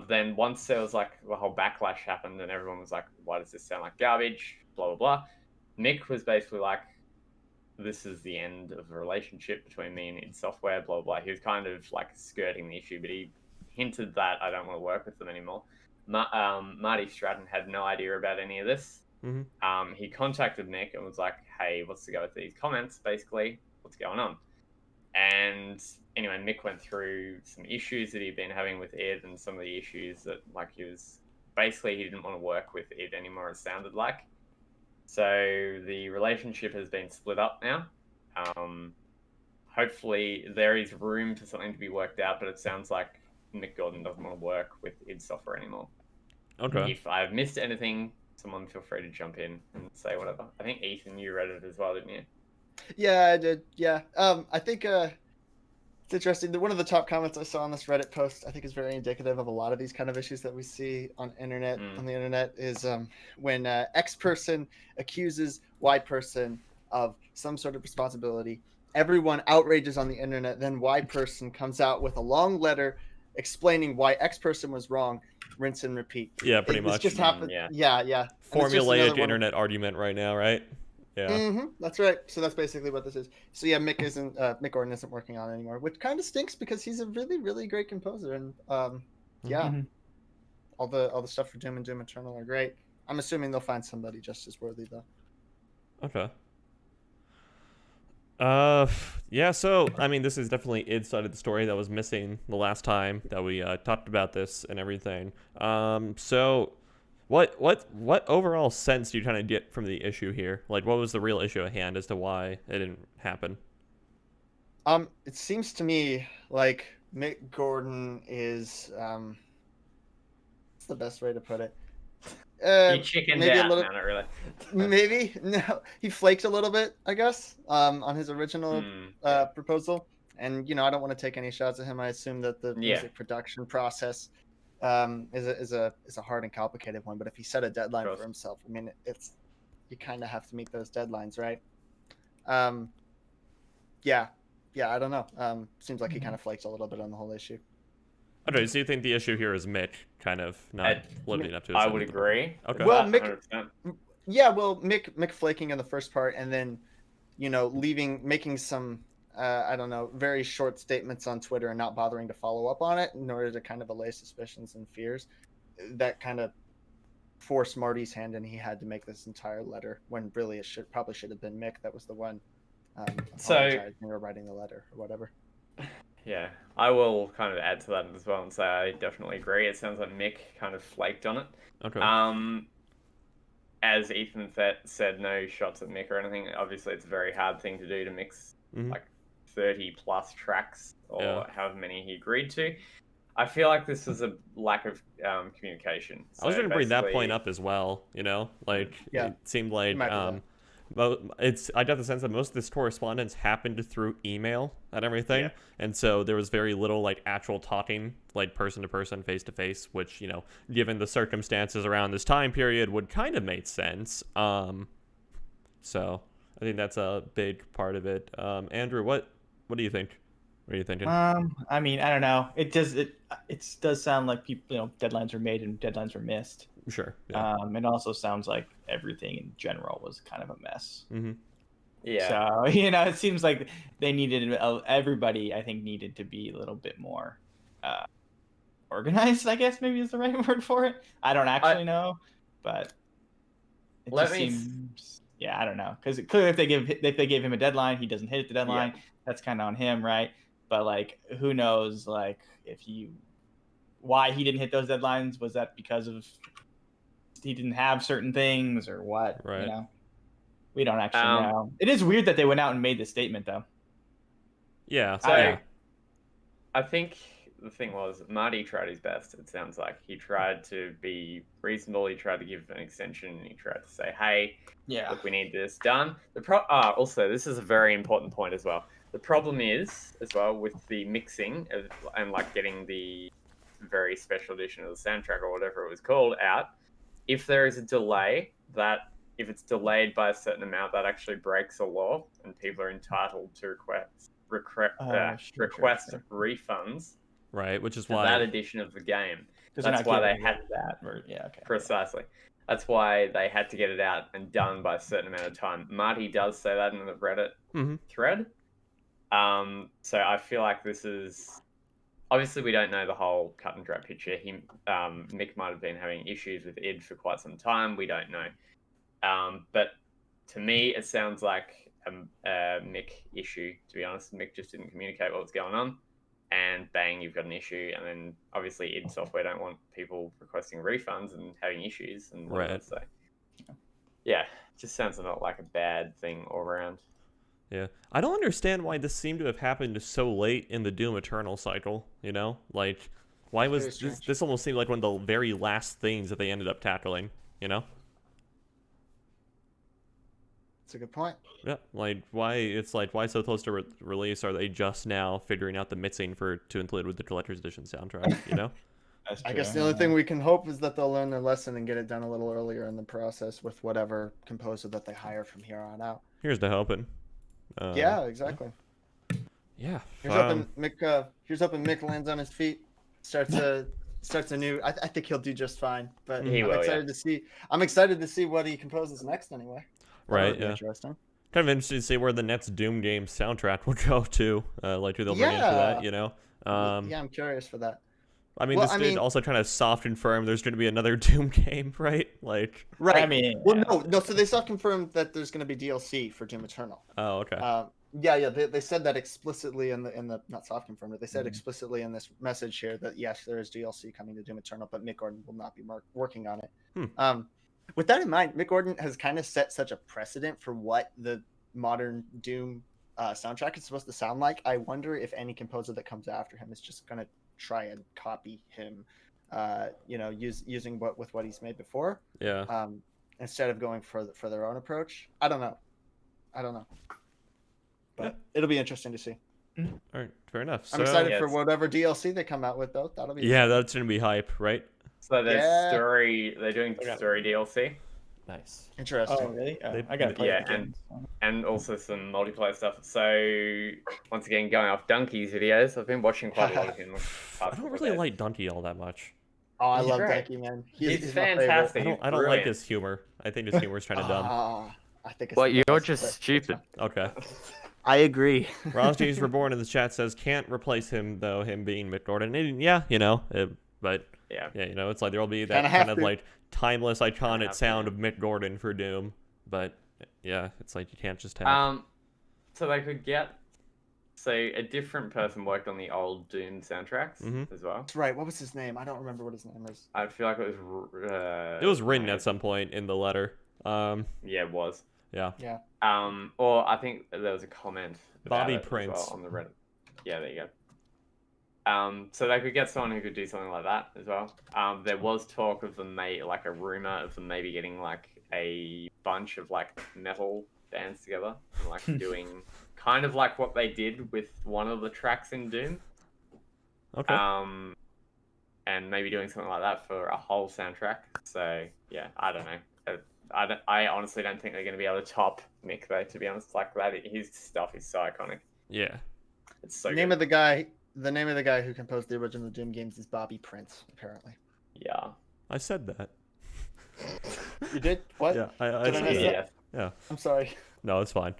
Then once there was like the whole backlash happened and everyone was like, why does this sound like garbage? Blah, blah, blah. Mick was basically like, this is the end of the relationship between me and id Software, blah, blah. He was kind of like skirting the issue, but he hinted that I don't want to work with them anymore. Marty Stratton had no idea about any of this. Mm-hmm. He contacted Mick and was like, hey, what's to go with these comments, basically? What's going on? And anyway, Mick went through some issues that he'd been having with id and some of the issues that, like, he didn't want to work with id anymore, it sounded like. So the relationship has been split up now. Hopefully there is room for something to be worked out, but it sounds like Mick Gordon doesn't want to work with id Software anymore. Okay. If I've missed anything, someone feel free to jump in and say whatever. I think Ethan, you read it as well, didn't you? Yeah, I did. Yeah. I think it's interesting. One of the top comments I saw on this Reddit post, I think, is very indicative of a lot of these kind of issues that we see on the internet. Is when X person accuses Y person of some sort of responsibility, everyone outrages on the internet. Then Y person comes out with a long letter explaining why X person was wrong. Rinse and repeat. Yeah, pretty This much. just happened. Yeah. Formulaic internet argument right now, right? Yeah. Mm-hmm, that's right. So that's basically what this is. So yeah, Mick Gordon isn't working on it anymore, which kind of stinks because he's a really, really great composer, and yeah, all the stuff for Doom and Doom Eternal are great. I'm assuming they'll find somebody just as worthy though. Okay. Yeah, so I mean, this is definitely id side of the story that was missing the last time that we talked about this and everything. So what overall sense do you kind of get from the issue here? Like, what was the real issue at hand as to why it didn't happen? It seems to me like Mick Gordon is what's the best way to put it? He chickened maybe out, a little, no, not really. maybe no, he flaked a little bit, I guess, on his original proposal. And I don't want to take any shots at him. I assume that the music production process is a hard and complicated one. But if he set a deadline for himself, I mean, you kind of have to meet those deadlines, right? Yeah, I don't know. Seems like he kind of flaked a little bit on the whole issue. Okay, so you think the issue here is Mick kind of not living up to his I would agree. Okay. Well, Mick flaking in the first part, and then making some I don't know, very short statements on Twitter and not bothering to follow up on it in order to kind of allay suspicions and fears. That kind of forced Marty's hand, and he had to make this entire letter when really it probably should have been Mick that was the one apologizing or writing the letter or whatever. Yeah, I will kind of add to that as well and say I definitely agree. It sounds like Mick kind of flaked on it. Okay. As Ethan said, no shots at Mick or anything. Obviously, it's a very hard thing to do to mix like 30 plus tracks or however many he agreed to. I feel like this was a lack of communication. So I was going to bring that point up as well. It seemed like I got the sense that most of this correspondence happened through email and everything, and so there was very little like actual talking, like person to person, face to face, which given the circumstances around this time period, would kind of make sense. So I think that's a big part of it. Andrew, what do you think? What are you thinking? I mean, I don't know. It does sound like people, deadlines were made and deadlines were missed. Sure. Yeah. It also sounds like everything in general was kind of a mess. Mm-hmm. Yeah. So it seems like they everybody, I think, needed to be a little bit more organized, I guess maybe is the right word for it. I don't actually know, but it seems. Yeah, I don't know, because clearly if they gave him a deadline, he doesn't hit the deadline. Yeah. That's kind of on him, right? But like, who knows? Like, why he didn't hit those deadlines? Was that because of he didn't have certain things, or what? Right. We don't actually know. It is weird that they went out and made this statement, though. Yeah. So I think the thing was Marty tried his best. It sounds like he tried to be reasonable. He tried to give an extension. He tried to say, "Hey, look, we need this done." Also, this is a very important point as well. The problem is, as well, with the mixing and like getting the very special edition of the soundtrack or whatever it was called out, if there is a delay, if it's delayed by a certain amount, that actually breaks a law, and people are entitled to request refunds Right, which is for why that edition of the game. Because That's why they had that. Yeah, okay. Precisely. That's why they had to get it out and done by a certain amount of time. Marty does say that in the Reddit thread. So I feel like this is... Obviously, we don't know the whole cut and dry picture. Mick might have been having issues with id for quite some time. We don't know. But to me, it sounds like a Mick issue, to be honest. Mick just didn't communicate what was going on. And bang, you've got an issue. And then obviously id Software don't want people requesting refunds and having issues. And right. So, yeah, it just sounds not like a bad thing all around. Yeah. I don't understand why this seemed to have happened so late in the Doom Eternal cycle, you know? Like, why was this almost seemed like one of the very last things that they ended up tackling, you know? That's a good point. Yeah, like, why so close to release? Are they just now figuring out the mixing to include with the collector's edition soundtrack, you know? That's true. I guess the only thing we can hope is that they'll learn their lesson and get it done a little earlier in the process with whatever composer that they hire from here on out. Here's to hoping. Yeah, exactly. Yeah. Here's hoping Mick lands on his feet, starts a new. I think he'll do just fine. But I'm excited to see what he composes next anyway. Right. Yeah. Interesting. Kind of interesting to see where the next Doom game soundtrack will go to. Like who they'll bring into that, you know. Yeah, I'm curious for that. I mean, did also kind of soft confirm there's going to be another Doom game, right? Like, right. I mean, no. So they soft confirmed that there's going to be DLC for Doom Eternal. Oh, okay. Yeah. They said that explicitly in the not soft confirmed it. They said explicitly in this message here that yes, there is DLC coming to Doom Eternal, but Mick Gordon will not be working on it. With that in mind, Mick Gordon has kind of set such a precedent for what the modern Doom soundtrack is supposed to sound like. I wonder if any composer that comes after him is just going to try and copy him, using what he's made before. Yeah. Instead of going for their own approach. I don't know. But it'll be interesting to see. All right, fair enough. I'm excited for whatever DLC they come out with, though. That'll be that's gonna be hype, right? So there's story. They're doing story DLC. Nice. Interesting. Oh, really? I got to play it again. And also some multiplayer stuff. So once again, going off Donkey's videos, I've been watching quite a lot of him. I don't really like Donkey all that much. Oh, I love Donkey, man. He's fantastic. I don't like his humor. I think his humor is kind of dumb. I think it's well, you're just stupid. Okay. I agree. Ross Reborn in the chat says can't replace him though. Him being Mick Gordon. And yeah, but yeah, it's like there'll be that kind of like timeless, iconic sound of Mick Gordon for Doom. But yeah, it's like you can't just have. So they could get, a different person worked on the old Doom soundtracks as well. That's right. What was his name? I don't remember what his name is. I feel like it was. It was written at some point in the letter. Yeah, it was. Yeah. Or I think there was a comment. Bobby Prince on the Reddit. Yeah, there you go. So they could get someone who could do something like that as well. There was talk of them a rumor of them maybe getting like a bunch of like metal bands together and like doing kind of like what they did with one of the tracks in Doom. Okay. And maybe doing something like that for a whole soundtrack. So yeah, I don't know. I honestly don't think they're going to be able to top Mick though. To be honest, like that, his stuff is so iconic. Yeah. It's so. The name of the guy who composed the original Doom games is Bobby Prince, apparently. Yeah. I said that. You did? What? Yeah. I said that. Yeah. Yeah. I'm sorry. No, it's fine.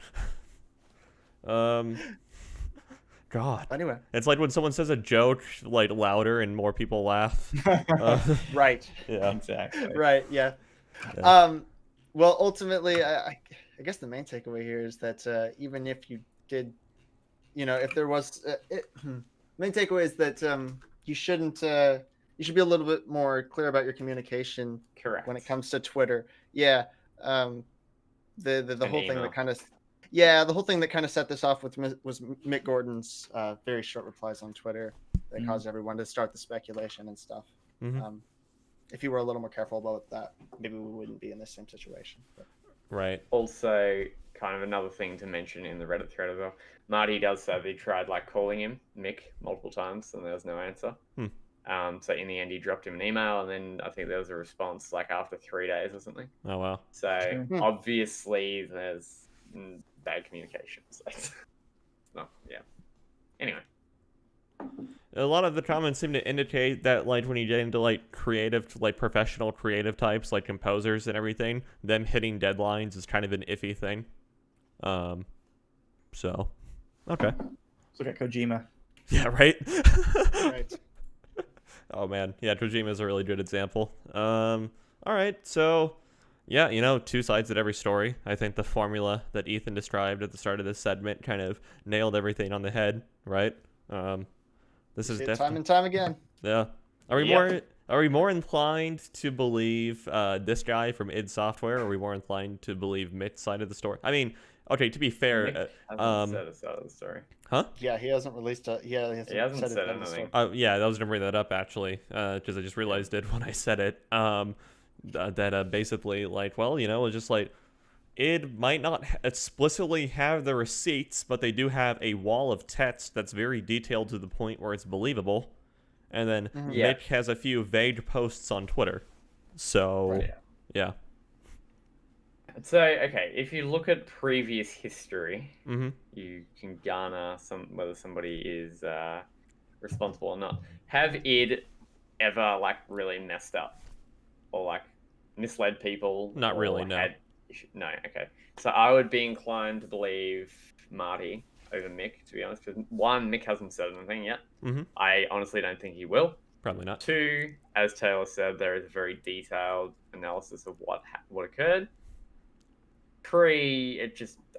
God. Anyway. It's like when someone says a joke like louder and more people laugh. Right. Yeah. Exactly. Right. Yeah. Well, ultimately, I guess the main takeaway here is that even if you did, if there was, main takeaway is that you shouldn't. You should be a little bit more clear about your communication. Correct. When it comes to Twitter. Yeah. The whole email. thing that kind of. Yeah, the whole thing that kind of set this off was Mick Gordon's very short replies on Twitter that caused everyone to start the speculation and stuff. Mm-hmm. If you were a little more careful about that, maybe we wouldn't be in the same situation. But. Right. Also, kind of another thing to mention in the Reddit thread as well. Marty does say that he tried like calling him Mick multiple times and there was no answer. So in the end, he dropped him an email, and then I think there was a response like after 3 days or something. Oh wow. So obviously, there's bad communication. So no, yeah. Anyway, A lot of the comments seem to indicate that, like, when you get into like creative, like professional creative types, like composers and everything, them hitting deadlines is kind of an iffy thing. So, okay. Let's look at Kojima. Yeah. Right. Right. Oh man, yeah, Kojima is a really good example. All right, so yeah, you know, two sides of every story. I think the formula that Ethan described at the start of this segment kind of nailed everything on the head, right? This is definitely time and time again. yeah. Are we more inclined to believe this guy from id Software, or are we more inclined to believe Mitt's side of the story? I mean, okay, to be fair, Mick hasn't said his side of the story. huh? Yeah, he hasn't released a. Yeah, He hasn't said anything. Yeah, I was gonna bring that up actually, because I just realized it when I said it. That basically, like, well, you know, it's just like it might not explicitly have the receipts, but they do have a wall of text that's very detailed to the point where it's believable. And then Yeah. Mick has a few vague posts on Twitter. So, Right. yeah. So, okay, if you look at previous history, Mm-hmm. you can garner whether somebody is responsible or not. Have id ever like really messed up or like misled people? Not or really, no. No, okay. So I would be inclined to believe Marty over Mick, to be honest, because one, Mick hasn't said anything yet. Mm-hmm. I honestly don't think he will. Probably not. Two, as Taylor said, there is a very detailed analysis of what occurred. Three,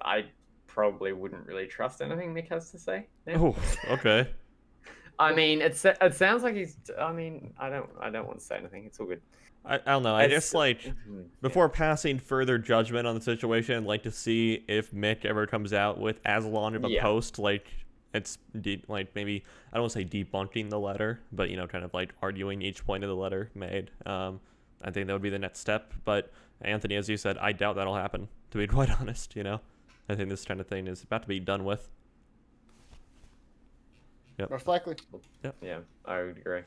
I probably wouldn't really trust anything Mick has to say. Oh, okay. I mean, it sounds like he's. I mean, I don't want to say anything. It's all good. I don't know. I It's- just like before passing further judgment on the situation, I'd like to see if Mick ever comes out with as long of a Yeah. post, like it's like maybe I don't want to say debunking the letter, but you know, kind of like arguing each point of the letter made. I think that would be the next step. But Anthony, as you said, I doubt that'll happen. To be quite honest, you know, I think this kind of thing is about to be done with. Most likely. Yeah, I would agree.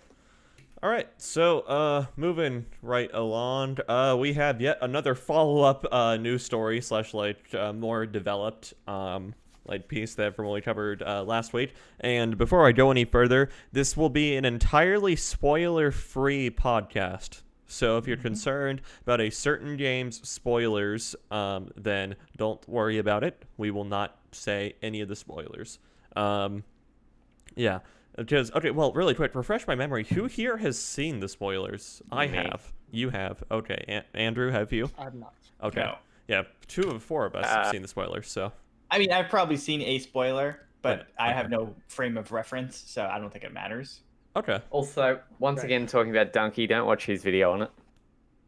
All right, so moving right along, we have yet another follow-up news story / like more developed like piece that from what we covered last week. And before I go any further, this will be an entirely spoiler-free podcast. So if you're concerned about a certain game's spoilers, then don't worry about it. We will not say any of the spoilers. Yeah. Because, okay, well, really quick, refresh my memory. Who here has seen the spoilers? I Me. have. You have. Okay. Andrew, have you? I'm not. Okay. No. Yeah, 2 of 4 of us have seen the spoilers, so. I mean, I've probably seen a spoiler, but Right, I okay. have no frame of reference, so I don't think it matters. Okay. Also, once Right. again, talking about Donkey, don't watch his video on it.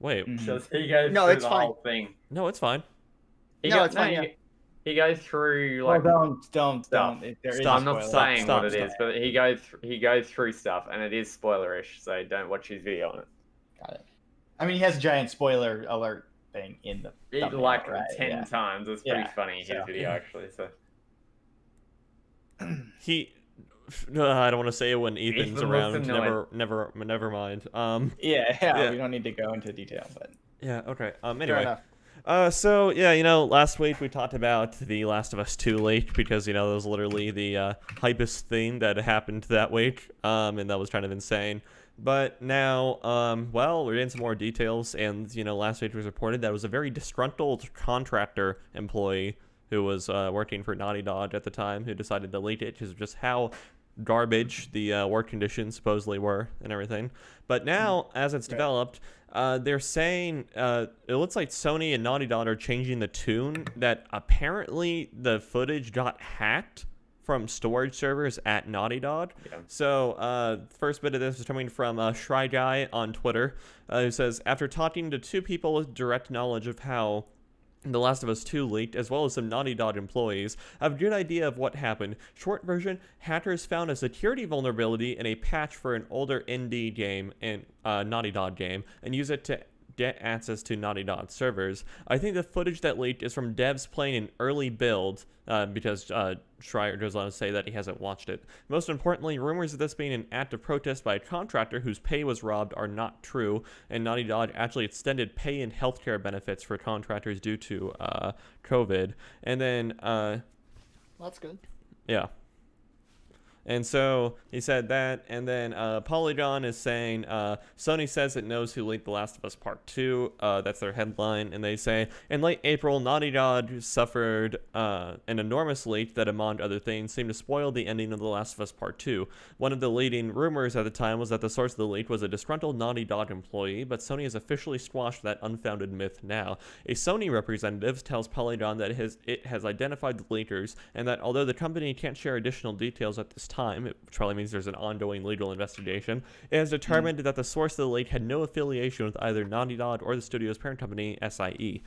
Wait. Mhm. Because he goes No, through it's the fine. whole thing. No, it's fine. It's fine, yeah. He goes through like. Don't. Stuff. If there is Stop, a I'm not spoiler. saying stop, what it is, but he goes through stuff, and it is spoilerish. So don't watch his video on it. Got it. I mean, he has a giant spoiler alert thing in the It, thumbnail, like right? 10 Yeah. times. It's pretty Yeah, funny, his so- video, actually. So He. No, I don't want to say it when Ethan's Ethan around. looks annoyed. Never mind. Yeah, Yeah. we don't need to go into detail, but Yeah, okay. Fair Anyway. enough. So yeah, you know, last week we talked about The Last of Us 2 leak because you know that was literally the hypest thing that happened that week, and that was kind of insane. But now, well, we're getting some more details, and you know, last week it was reported that it was a very disgruntled contractor employee who was working for Naughty Dog at the time who decided to leak it because of just how garbage the work conditions supposedly were and everything. But now, as it's developed, they're saying it looks like Sony and Naughty Dog are changing the tune that apparently the footage got hacked from storage servers at Naughty Dog. Yeah. So first bit of this is coming from Shy Guy on Twitter, who says, after talking to 2 people with direct knowledge of how The Last of Us 2 leaked, as well as some Naughty Dog employees, I have a good idea of what happened. Short version, hackers found a security vulnerability in a patch for an older indie game and Naughty Dog game, and used it get access to Naughty Dog servers. I think the footage that leaked is from devs playing an early build, because Schreier goes on to say that he hasn't watched it. Most importantly, rumors of this being an act of protest by a contractor whose pay was robbed are not true, and Naughty Dog actually extended pay and healthcare benefits for contractors due to COVID. And then, That's good. yeah. And so he said that, and then Polygon is saying Sony says it knows who leaked The Last of Us Part 2. That's their headline, and they say in late April, Naughty Dog suffered an enormous leak that, among other things, seemed to spoil the ending of The Last of Us Part 2. One of the leading rumors at the time was that the source of the leak was a disgruntled Naughty Dog employee, but Sony has officially squashed that unfounded myth now. A Sony representative tells Polygon that it has identified the leakers, and that although the company can't share additional details at this time, which probably means there's an ongoing legal investigation, it has determined that the source of the leak had no affiliation with either Naughty Dog or the studio's parent company, SIE.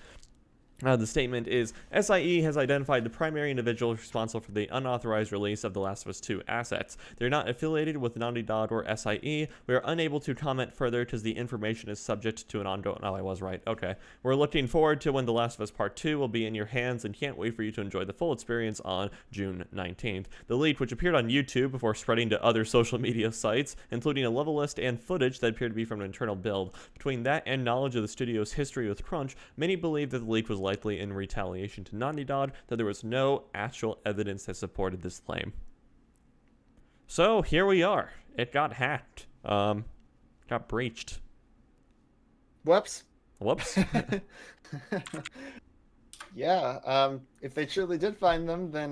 The statement is, SIE has identified the primary individual responsible for the unauthorized release of The Last of Us 2 assets. They're not affiliated with Naughty Dog or SIE. We are unable to comment further because the information is subject to an ongoing... Oh, I was right. Okay. We're looking forward to when The Last of Us Part 2 will be in your hands and can't wait for you to enjoy the full experience on June 19th. The leak, which appeared on YouTube before spreading to other social media sites, including a level list and footage that appeared to be from an internal build. Between that and knowledge of the studio's history with crunch, many believe that the leak was likely in retaliation to Naughty Dog, that there was no actual evidence that supported this claim. So here we are. It got hacked. Got breached. Whoops. Whoops. Yeah. If they truly did find them, then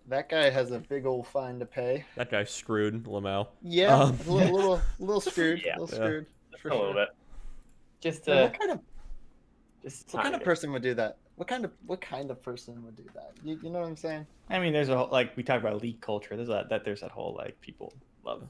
that guy has a big old fine to pay. That guy's screwed, Lamau. Yeah, a little screwed. Yeah. A little screwed. For a little sure. bit. Just What kind of just What kind of tiny bit. person would do that? What kind of person would do that? You know what I'm saying? I mean, there's a whole, like we talked about leak culture. There's that whole like people love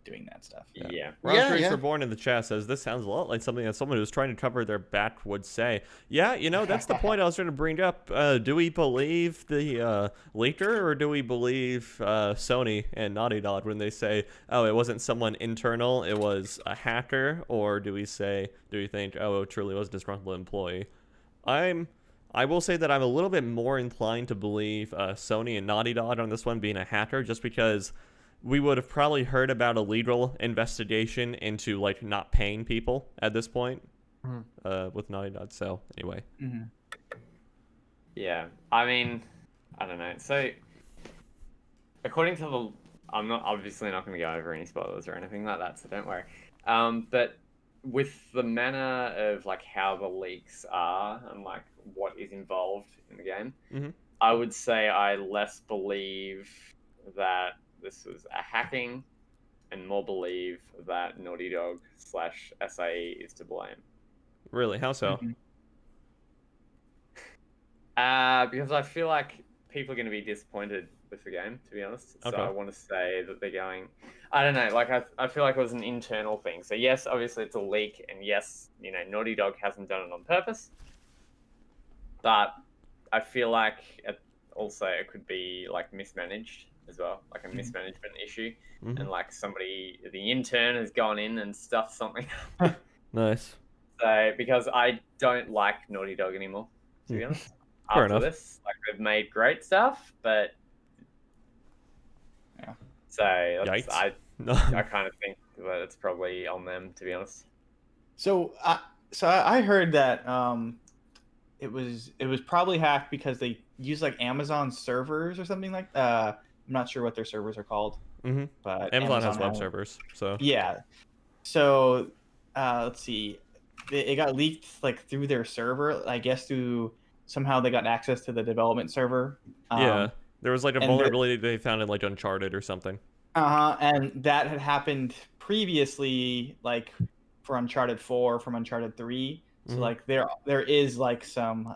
doing that stuff. Yeah. Roundtrees yeah. Reborn in the chat says, this sounds a lot like something that someone who's trying to cover their back would say. Yeah, you know, that's the point I was trying to bring up. Do we believe the leaker, or do we believe Sony and Naughty Dog when they say, oh, it wasn't someone internal, it was a hacker? Or do we think, oh, it truly was a disgruntled employee? I will say that I'm a little bit more inclined to believe Sony and Naughty Dog on this one being a hacker, just because we would have probably heard about a legal investigation into like not paying people at this point with Naughty Dog. So anyway, Yeah. I mean, I don't know. So according to the, I'm not obviously not going to go over any spoilers or anything like that, so don't worry. But with the manner of like how the leaks are and like what is involved in the game, I would say I less believe that this was a hacking and more believe that Naughty Dog / SIE is to blame. really, how so? Because I feel like people are going to be disappointed with the game, to be honest. So Okay. I want to say that they're going, I don't know, like I feel like it was an internal thing. So yes, obviously it's a leak, and yes, you know, Naughty Dog hasn't done it on purpose. But I feel like it could be like mismanaged as well, like a mismanagement issue. And like the intern has gone in and stuffed something. Nice. So because I don't like Naughty Dog anymore, to be honest. Fair After enough. this, like they've made great stuff, but Yeah. So Yikes. I kind of think that it's probably on them, to be honest. So I heard that it was probably hacked because they used like Amazon servers or something like I'm not sure what their servers are called, but Amazon has web servers, so yeah. So let's see, it got leaked like through their server, I guess, through somehow they got access to the development server. yeah, there was like a and vulnerability they found in like Uncharted or something. And that had happened previously, like for Uncharted 4, from Uncharted 3. So like there is like some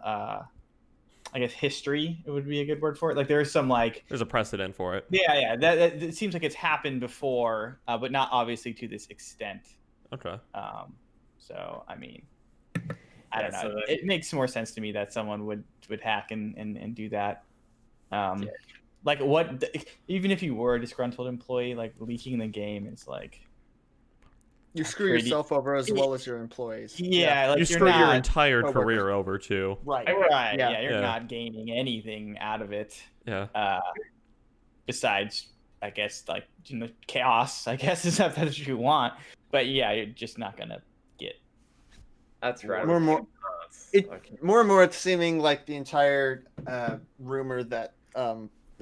I guess history, it would be a good word for it. Like there's some like There's a precedent for it. that it seems like it's happened before, but not obviously to this extent. Okay. So I mean, I don't know. So It makes more sense to me that someone would hack and do that. Like what? Even if you were a disgruntled employee, like leaking the game is like, You screw pretty- yourself over as well as your employees. Yeah, like you you're screw your not entire coworkers. career over too. Right. right. Yeah. Yeah, you're Yeah. not gaining anything out of it. Yeah. Besides, I guess like chaos. I guess is if that's what you want. But yeah, you're just not gonna get. That's right. More and more- Okay. More and more, it's seeming like the entire rumor that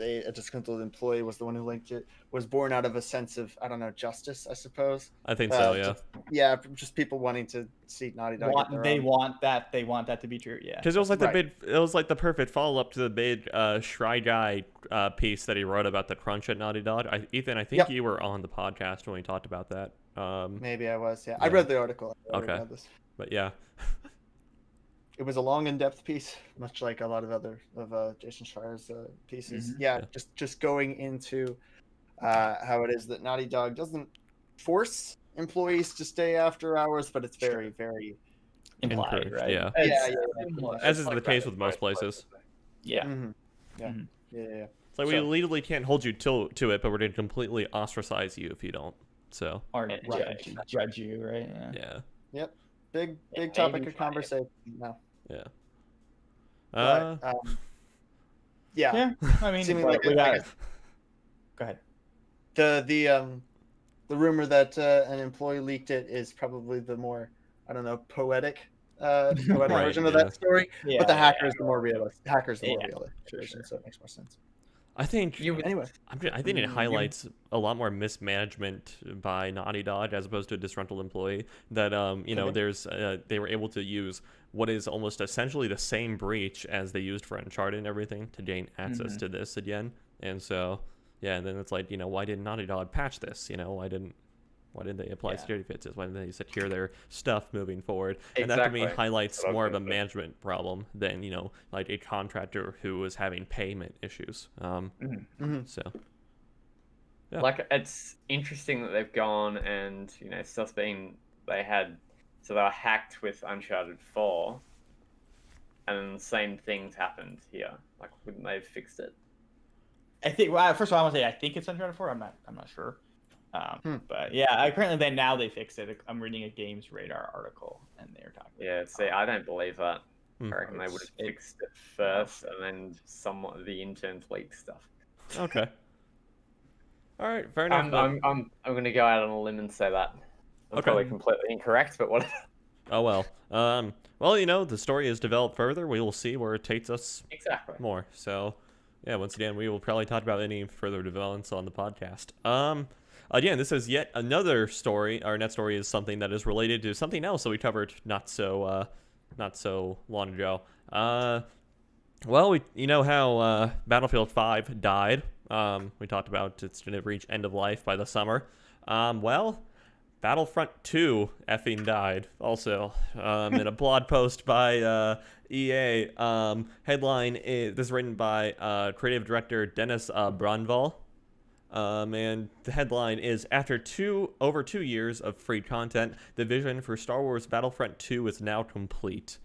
a disgruntled employee was the one who linked it was born out of a sense of, I don't know, justice, I suppose. I think so. Yeah. Just people wanting to see Naughty Dog. get their own. Want that to be true. Yeah. Because it was like Right. it was like the perfect follow up to the big Shy Guy piece that he wrote about the crunch at Naughty Dog. Ethan, I think Yep. you were on the podcast when we talked about that. Maybe I was. Yeah, I Yeah. read the article. I already Okay. read this. But yeah, It was a long, in-depth piece, much like a lot of other of Jason Schreier's pieces. Mhm. Yeah, Yeah. just going into how it is that Naughty Dog doesn't force employees to stay after hours, but it's very, very Implied, Encouraged, right? yeah. Yeah, as is the case with most places. Yeah. Mhm. Yeah. Mhm. Yeah, yeah. It's like we So- legally can't hold you to it, but we're going to completely ostracize you if you don't. So Or Right. judge you, right? Yeah. yeah, Big Yeah, topic maybe of try it. conversation now. yeah. But, yeah. Yeah. I mean, Seeming we like got a- it. Go ahead. The rumor that an employee leaked it is probably the more, I don't know, poetic Right, version of yeah. that story. Yeah. But the hacker is the more realistic. Hacker's the more Yeah, realistic version, so it makes more sense. I think Anyway, I think it highlights a lot more mismanagement by Naughty Dog as opposed to a disgruntled employee. That Okay. there's they were able to use what is almost essentially the same breach as they used for Uncharted and everything to gain access to this again. And so yeah, and then it's like, why didn't Naughty Dog patch this? Why didn't they apply Yeah. security fixes? Why didn't they secure their stuff moving forward? And that to me Exactly. highlights That's what I was more of a gonna say. management problem than like a contractor who was having payment issues. Mhm. So yeah. Like, it's interesting that they've gone and stuff's been they were hacked with Uncharted 4, and the same things happened here. Like, wouldn't they have fixed it? I think. Well, first of all, I want to say I think it's Uncharted 4. I'm not sure. But yeah, apparently they fixed it. I'm reading a Games Radar article, and they're talking. Yeah, see, I don't believe that. Hmm. I reckon they would have It's- fixed it first, and then somewhat the interns leaked stuff. Okay. All right. Fair enough. I'm gonna go out on a limb and say that. I'm Okay. probably completely incorrect, but whatever. Oh well. Well, the story is developed further. We will see where it takes us Exactly. more. So, yeah. Once again, we will probably talk about any further developments on the podcast. Again, this is yet another story. Our next story is something that is related to something else that we covered not so long ago. Well, you know how Battlefield 5 died. We talked about it's going to reach end of life by the summer. Well, Battlefront 2 effing died also. In a blog post by EA, headline is this is written by creative director Dennis Brunvall. And the headline is, after over 2 years of free content, the vision for Star Wars Battlefront 2 is now complete.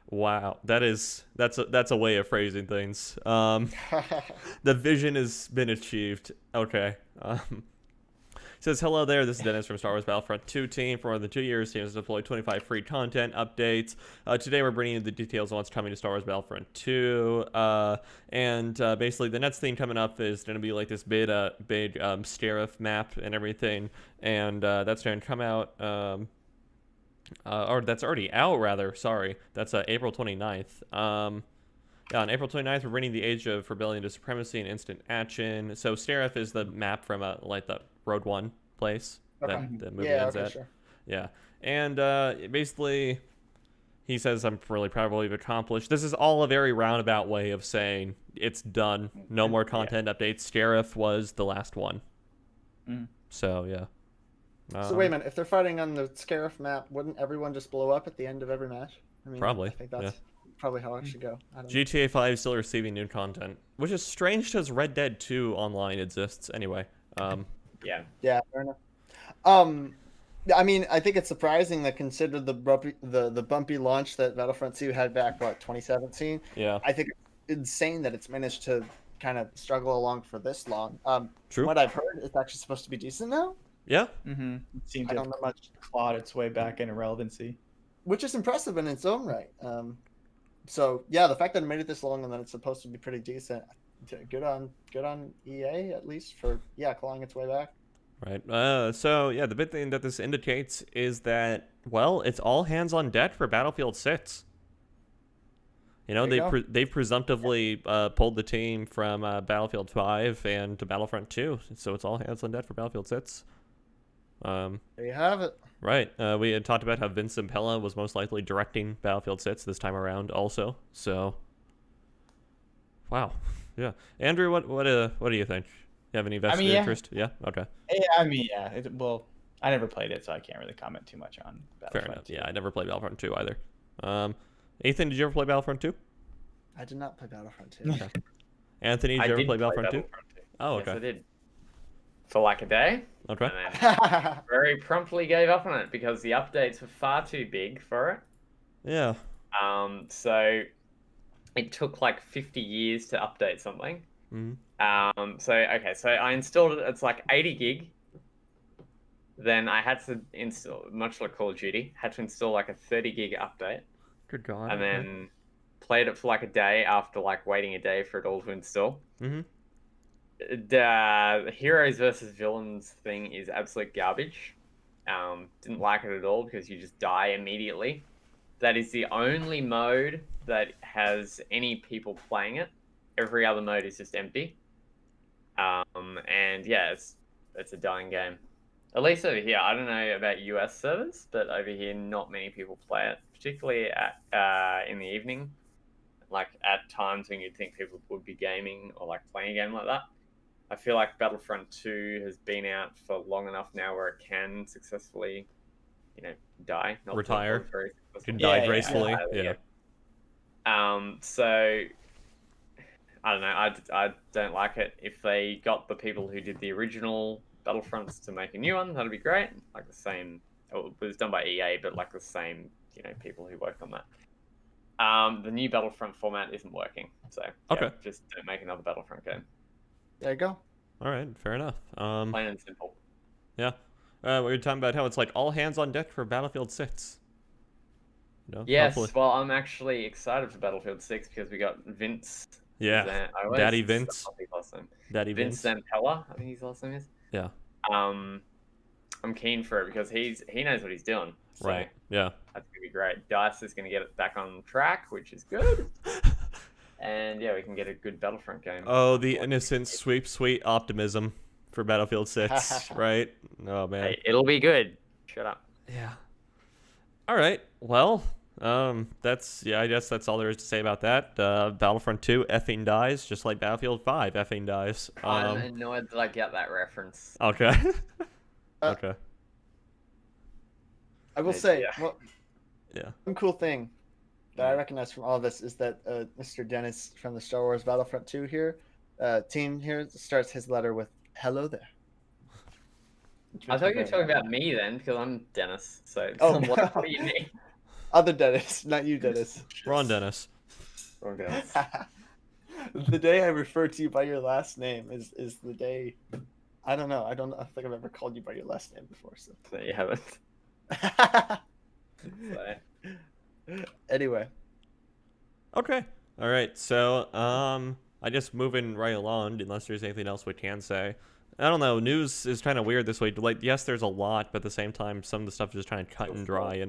Wow, that's a way of phrasing things. The vision has been achieved. Okay. Says, hello there, this is Dennis from Star Wars Battlefront 2 team. For more than 2 years, team has deployed 25 free content updates. Today we're bringing you the details on what's coming to Star Wars Battlefront 2. And basically the next thing coming up is going to be like this big Scarif map and everything. And that's going to come out, or that's already out rather, sorry. That's April 29th. Yeah, on April 29th, we're bringing the Age of Rebellion to Supremacy and Instant Action. So Scarif is the map from like the Road One place that the movie ends at. Sure. Yeah, and basically, he says, "I'm really proud of what we've accomplished." This is all a very roundabout way of saying it's done. No more content updates. Scarif was the last one. So yeah. So wait a minute, if they're fighting on the Scarif map, wouldn't everyone just blow up at the end of every match? I mean, Probably, I think that's probably how it should go. I don't know. GTA 5 is still receiving new content, which is strange because Red Dead 2 online exists anyway. Yeah. Yeah, fair enough. I mean, I think it's surprising that considered the bumpy launch that Battlefront 2 had back, 2017. Yeah. I think it's insane that it's managed to kind of struggle along for this long. True. What I've heard, it's actually supposed to be decent now. Yeah. Mm-hmm. It seemed I to don't have know much, clawed its way back into relevancy. which is impressive in its own right. So yeah, the fact that it made it this long and that it's supposed to be pretty decent, good on EA at least for clawing its way back. Right. So yeah, the big thing that this indicates is that, well, it's all hands on deck for Battlefield 6. You know, There you they've presumptively pulled the team from Battlefield 5 and to Battlefront 2, so it's all hands on deck for Battlefield 6. There you have it. Right. We had talked about how Vince Impella was most likely directing Battlefield 6 this time around also. So, wow. Yeah. Andrew, what do you think? You have any vested interest? Yeah. Okay. Yeah, I mean, yeah. Well, I never played it, so I can't really comment too much on Battlefront. Fair enough. Yeah, I never played Battlefront 2 either. Ethan, did you ever play Battlefront 2? I did not play Battlefront 2. Okay. Anthony, did you ever play Battlefront 2? Oh, okay. Yes, I did. For like a day. Okay. And then very promptly gave up on it because the updates were far too big for it. Yeah. So it took like 50 years to update something. Mm-hmm. So I installed it. It's like 80 gig. Then I had to install, much like Call of Duty, had to install like a 30 gig update. Good God. And then played it for like a day after like waiting a day for it all to install. Mm-hmm. The heroes versus villains thing is absolute garbage. Didn't like it at all because you just die immediately. That is the only mode that has any people playing it. Every other mode is just empty. And yeah, it's a dying game. At least over here, I don't know about US servers, but over here, not many people play it, particularly at in the evening, like at times when you'd think people would be gaming or like playing a game like that. I feel like Battlefront 2 has been out for long enough now where it can successfully, die, not retire, very can die gracefully. Yeah. So I don't know. I don't like it. If they got the people who did the original Battlefronts to make a new one, that'd be great. Like the same, it was done by EA, but like the same, people who worked on that. The new Battlefront format isn't working, so okay, just don't make another Battlefront game. There you go. All right, fair enough. Plain and simple. Yeah. We were talking about how it's like all hands on deck for Battlefield 6. Yes, hopefully. well, I'm actually excited for Battlefield 6 because we got Vince. Yeah, Daddy Vince. Daddy Vince Zampella, I think his last name is. Yeah. I'm keen for it because he knows what he's doing. So right. Yeah. That's gonna be great. Dice is gonna get it back on track, which is good. And yeah, we can get a good Battlefront game. Oh, the innocent, sweet optimism for Battlefield 6, right? Oh man. Hey, it'll be good. Shut up. Yeah. All right. Well, I guess that's all there is to say about that. Battlefront 2 effing dies, just like Battlefield 5 effing dies. I'm annoyed that I get that reference. Okay. Okay. I will say, yeah. One cool thing that I recognize from all this is that Mr. Dennis from the Star Wars Battlefront 2 team here starts his letter with "Hello there." I thought you were talking about me then, because I'm Dennis. So what do you mean? Other Dennis, not you, Dennis. Ron Dennis. Wrong Dennis. The day I refer to you by your last name is the day. I don't know. I think I've ever called you by your last name before. So you haven't. Anyway. Okay. All right. So, I guess moving right along, unless there's anything else we can say. I don't know. News is kind of weird this week. Like, yes, there's a lot, but at the same time, some of the stuff is just trying to cut and dry,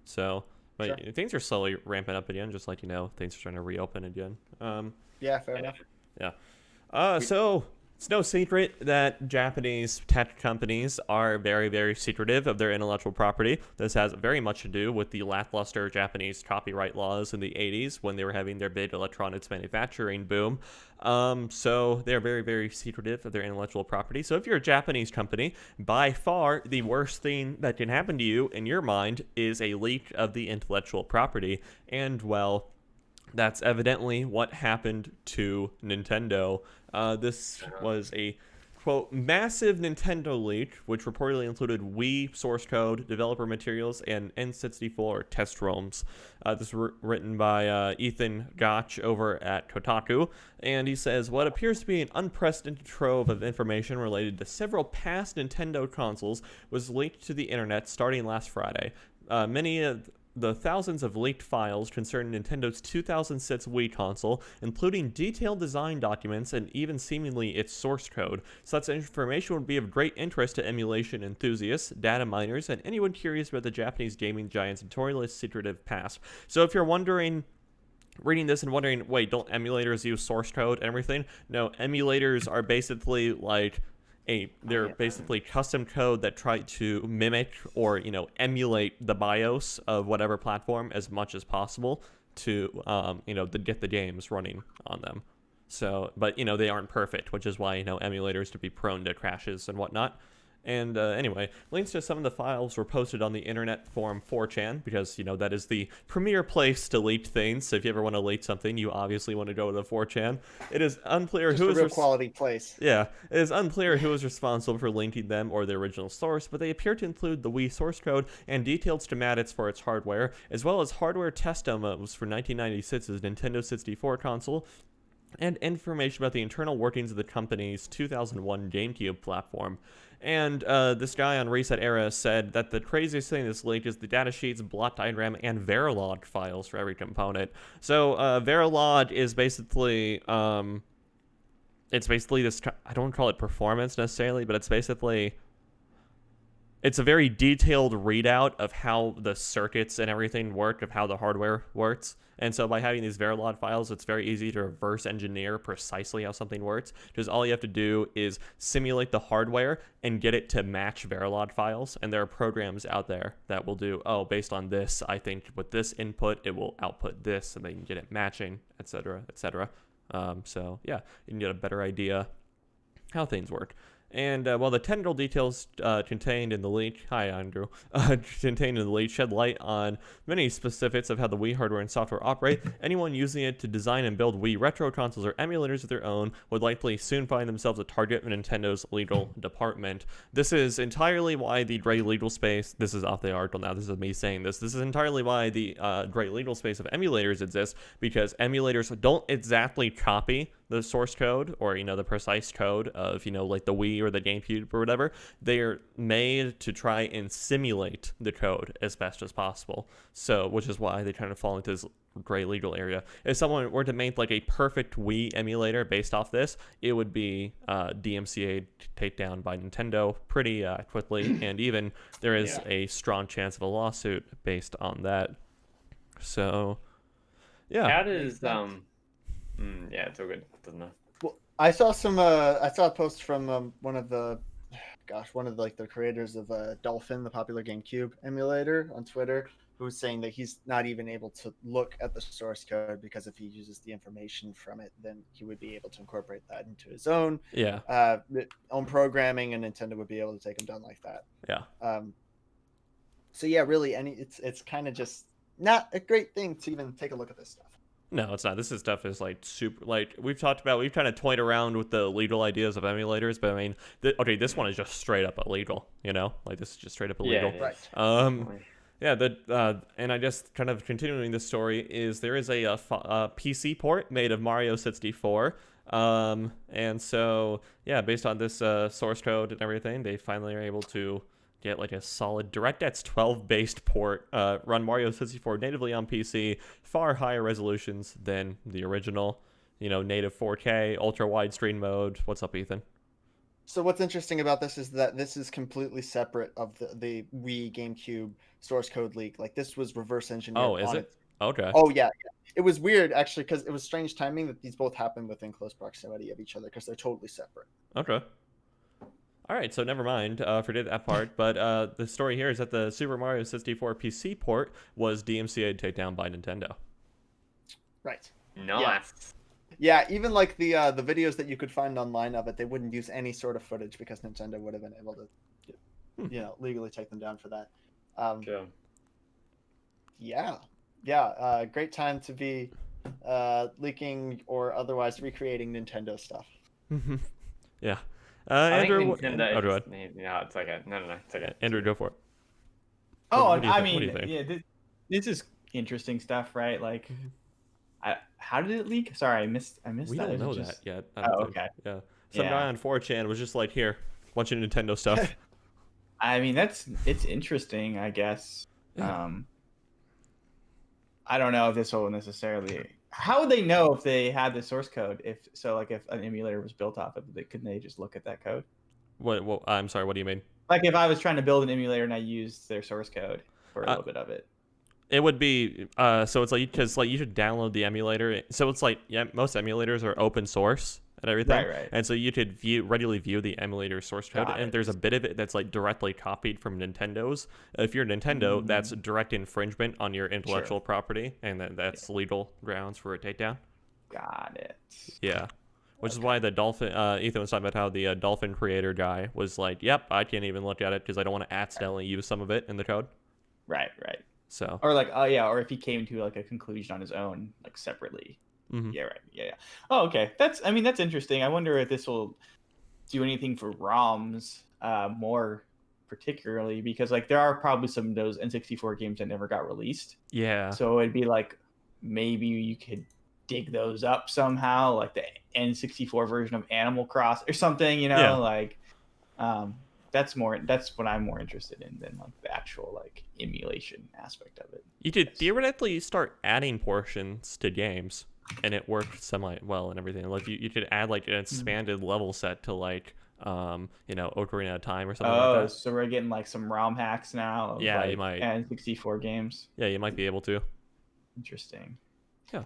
So, but Sure. Things are slowly ramping up again, just like, things are trying to reopen again. Yeah, fair enough. Yeah. So it's no secret that Japanese tech companies are very, very secretive of their intellectual property. This has very much to do with the lackluster Japanese copyright laws in the 80s when they were having their big electronics manufacturing boom. So they're very, very secretive of their intellectual property. So if you're a Japanese company, by far the worst thing that can happen to you in your mind is a leak of the intellectual property. And, well, that's evidently what happened to Nintendo. This was a quote, massive Nintendo leak, which reportedly included Wii source code, developer materials, and N64 test ROMs. This was written by Ethan Gotch over at Kotaku, and he says, what appears to be an unprecedented trove of information related to several past Nintendo consoles was leaked to the internet starting last Friday. Many of the thousands of leaked files concern Nintendo's 2006 Wii console, including detailed design documents and even seemingly its source code. Such information would be of great interest to emulation enthusiasts, data miners, and anyone curious about the Japanese gaming giant's notorious secretive past. So if you're wondering, reading this and wondering, wait, don't emulators use source code and everything? No, emulators are basically like they're basically custom code that try to mimic or emulate the BIOS of whatever platform as much as possible to to get the games running on them. So, but they aren't perfect, which is why emulators to be prone to crashes and whatnot. And anyway, links to some of the files were posted on the internet forum 4chan, because, that is the premier place to leak things. So if you ever want to leak something, you obviously want to go to the 4chan. It is unclear who is a real quality place. Yeah, it is unclear who is responsible for linking them or the original source, but they appear to include the Wii source code and detailed schematics for its hardware, as well as hardware test demos for 1996's Nintendo 64 console, and information about the internal workings of the company's 2001 GameCube platform. And this guy on Reset Era said that the craziest thing in this leak is the datasheets, block diagram, and Verilog files for every component. So Verilog is basically, it's basically this, I don't call it performance necessarily, but it's basically, it's a very detailed readout of how the circuits and everything work, of how the hardware works. And so by having these Verilog files, it's very easy to reverse engineer precisely how something works, because all you have to do is simulate the hardware and get it to match Verilog files. And there are programs out there that will do, oh, based on this, I think with this input, it will output this, and they can get it matching, etc., etc. So yeah, you can get a better idea how things work. And while the technical details contained in the leak, hi Andrew, contained in the leak shed light on many specifics of how the Wii hardware and software operate, anyone using it to design and build Wii retro consoles or emulators of their own would likely soon find themselves a target of Nintendo's legal department. This is entirely why the gray legal space, this is off the article now, this is me saying this is entirely why the gray legal space of emulators exists, because emulators don't exactly copy the source code or the precise code of like the Wii or the GameCube or whatever. They are made to try and simulate the code as best as possible. So, which is why they kind of fall into this gray legal area. If someone were to make like a perfect Wii emulator based off this, it would be DMCA takedown by Nintendo pretty quickly, and even there is a strong chance of a lawsuit based on that. So, yeah. How does yeah, it's all good. Doesn't know. Well, I saw a post from one of the creators of Dolphin, the popular GameCube emulator, on Twitter, who was saying that he's not even able to look at the source code, because if he uses the information from it, then he would be able to incorporate that into his own own programming, and Nintendo would be able to take him down like that. Yeah. So yeah, really, it's kind of just not a great thing to even take a look at this stuff. No, it's not. This stuff is like super, like we've talked about, we've kind of toyed around with the legal ideas of emulators, but I mean, this one is just straight up illegal, like this is just straight up illegal. Yeah, right. And I just kind of continuing this story is there is a PC port made of Mario 64. And so, yeah, based on this source code and everything, they finally are able to get like a solid DirectX 12 based port, run Mario 64 natively on PC, far higher resolutions than the original, native 4K, ultra widescreen mode. What's up, Ethan? So what's interesting about this is that this is completely separate of the Wii GameCube source code leak. Like, this was reverse engineered. Oh, is it? Okay. Oh yeah. It was weird actually, because it was strange timing that these both happened within close proximity of each other, because they're totally separate. Okay. All right, so never mind, forget that part, but the story here is that the Super Mario 64 PC port was DMCA'd takedown by Nintendo. Right. Nice. Yeah, even like the videos that you could find online of it, they wouldn't use any sort of footage, because Nintendo would have been able to, legally take them down for that. Sure. Yeah, great time to be leaking or otherwise recreating Nintendo stuff. Yeah. I think Andrew, Nintendo. oh, go ahead. No, it's okay. No, it's okay. Andrew, go for it. Oh, What do you I think? What do mean, you think? yeah, this is interesting stuff, right? Like, Mhm. how did it leak? Sorry, I missed We that. don't Is it know just- that yet. I don't Oh, think. okay. Yeah. Some guy Yeah. on 4chan was just like, here, bunch of Nintendo stuff. I mean, it's interesting, I guess. Yeah. I don't know if this will necessarily. How would they know if they had the source code? If so, like if an emulator was built off of it, couldn't they just look at that code? What? I'm sorry. What do you mean? Like if I was trying to build an emulator and I used their source code for a little bit of it. It would be so it's like because like you should download the emulator. So it's like most emulators are open source and everything, Right. and so you could readily view the emulator source code. Got And it. there's a bit of it that's like directly copied from Nintendo's. If you're Nintendo, that's direct infringement on your intellectual property, and that's legal grounds for a takedown. Got it. Yeah. Which is why the Dolphin, Ethan was talking about how the Dolphin creator guy was like, yep, I can't even look at it because I don't want to accidentally use some of it in the code. Right. So, Or like, oh yeah, or if he came to like a conclusion on his own, like separately. mhm. Yeah, right. Yeah. Oh, okay. That's interesting. I wonder if this will do anything for ROMs more particularly because like there are probably some of those N64 games that never got released. Yeah. So it'd be like maybe you could dig those up somehow, like the N64 version of Animal Cross or something, Yeah. like that's what I'm more interested in than like the actual like emulation aspect of it. You could theoretically start adding portions to games, and it worked semi well and everything. Like you could add like an expanded level set to like Ocarina of Time or something like that. So we're getting like some ROM hacks now of, Yeah, like, you might. N64 games. Yeah, you might be able to. Interesting. Yeah.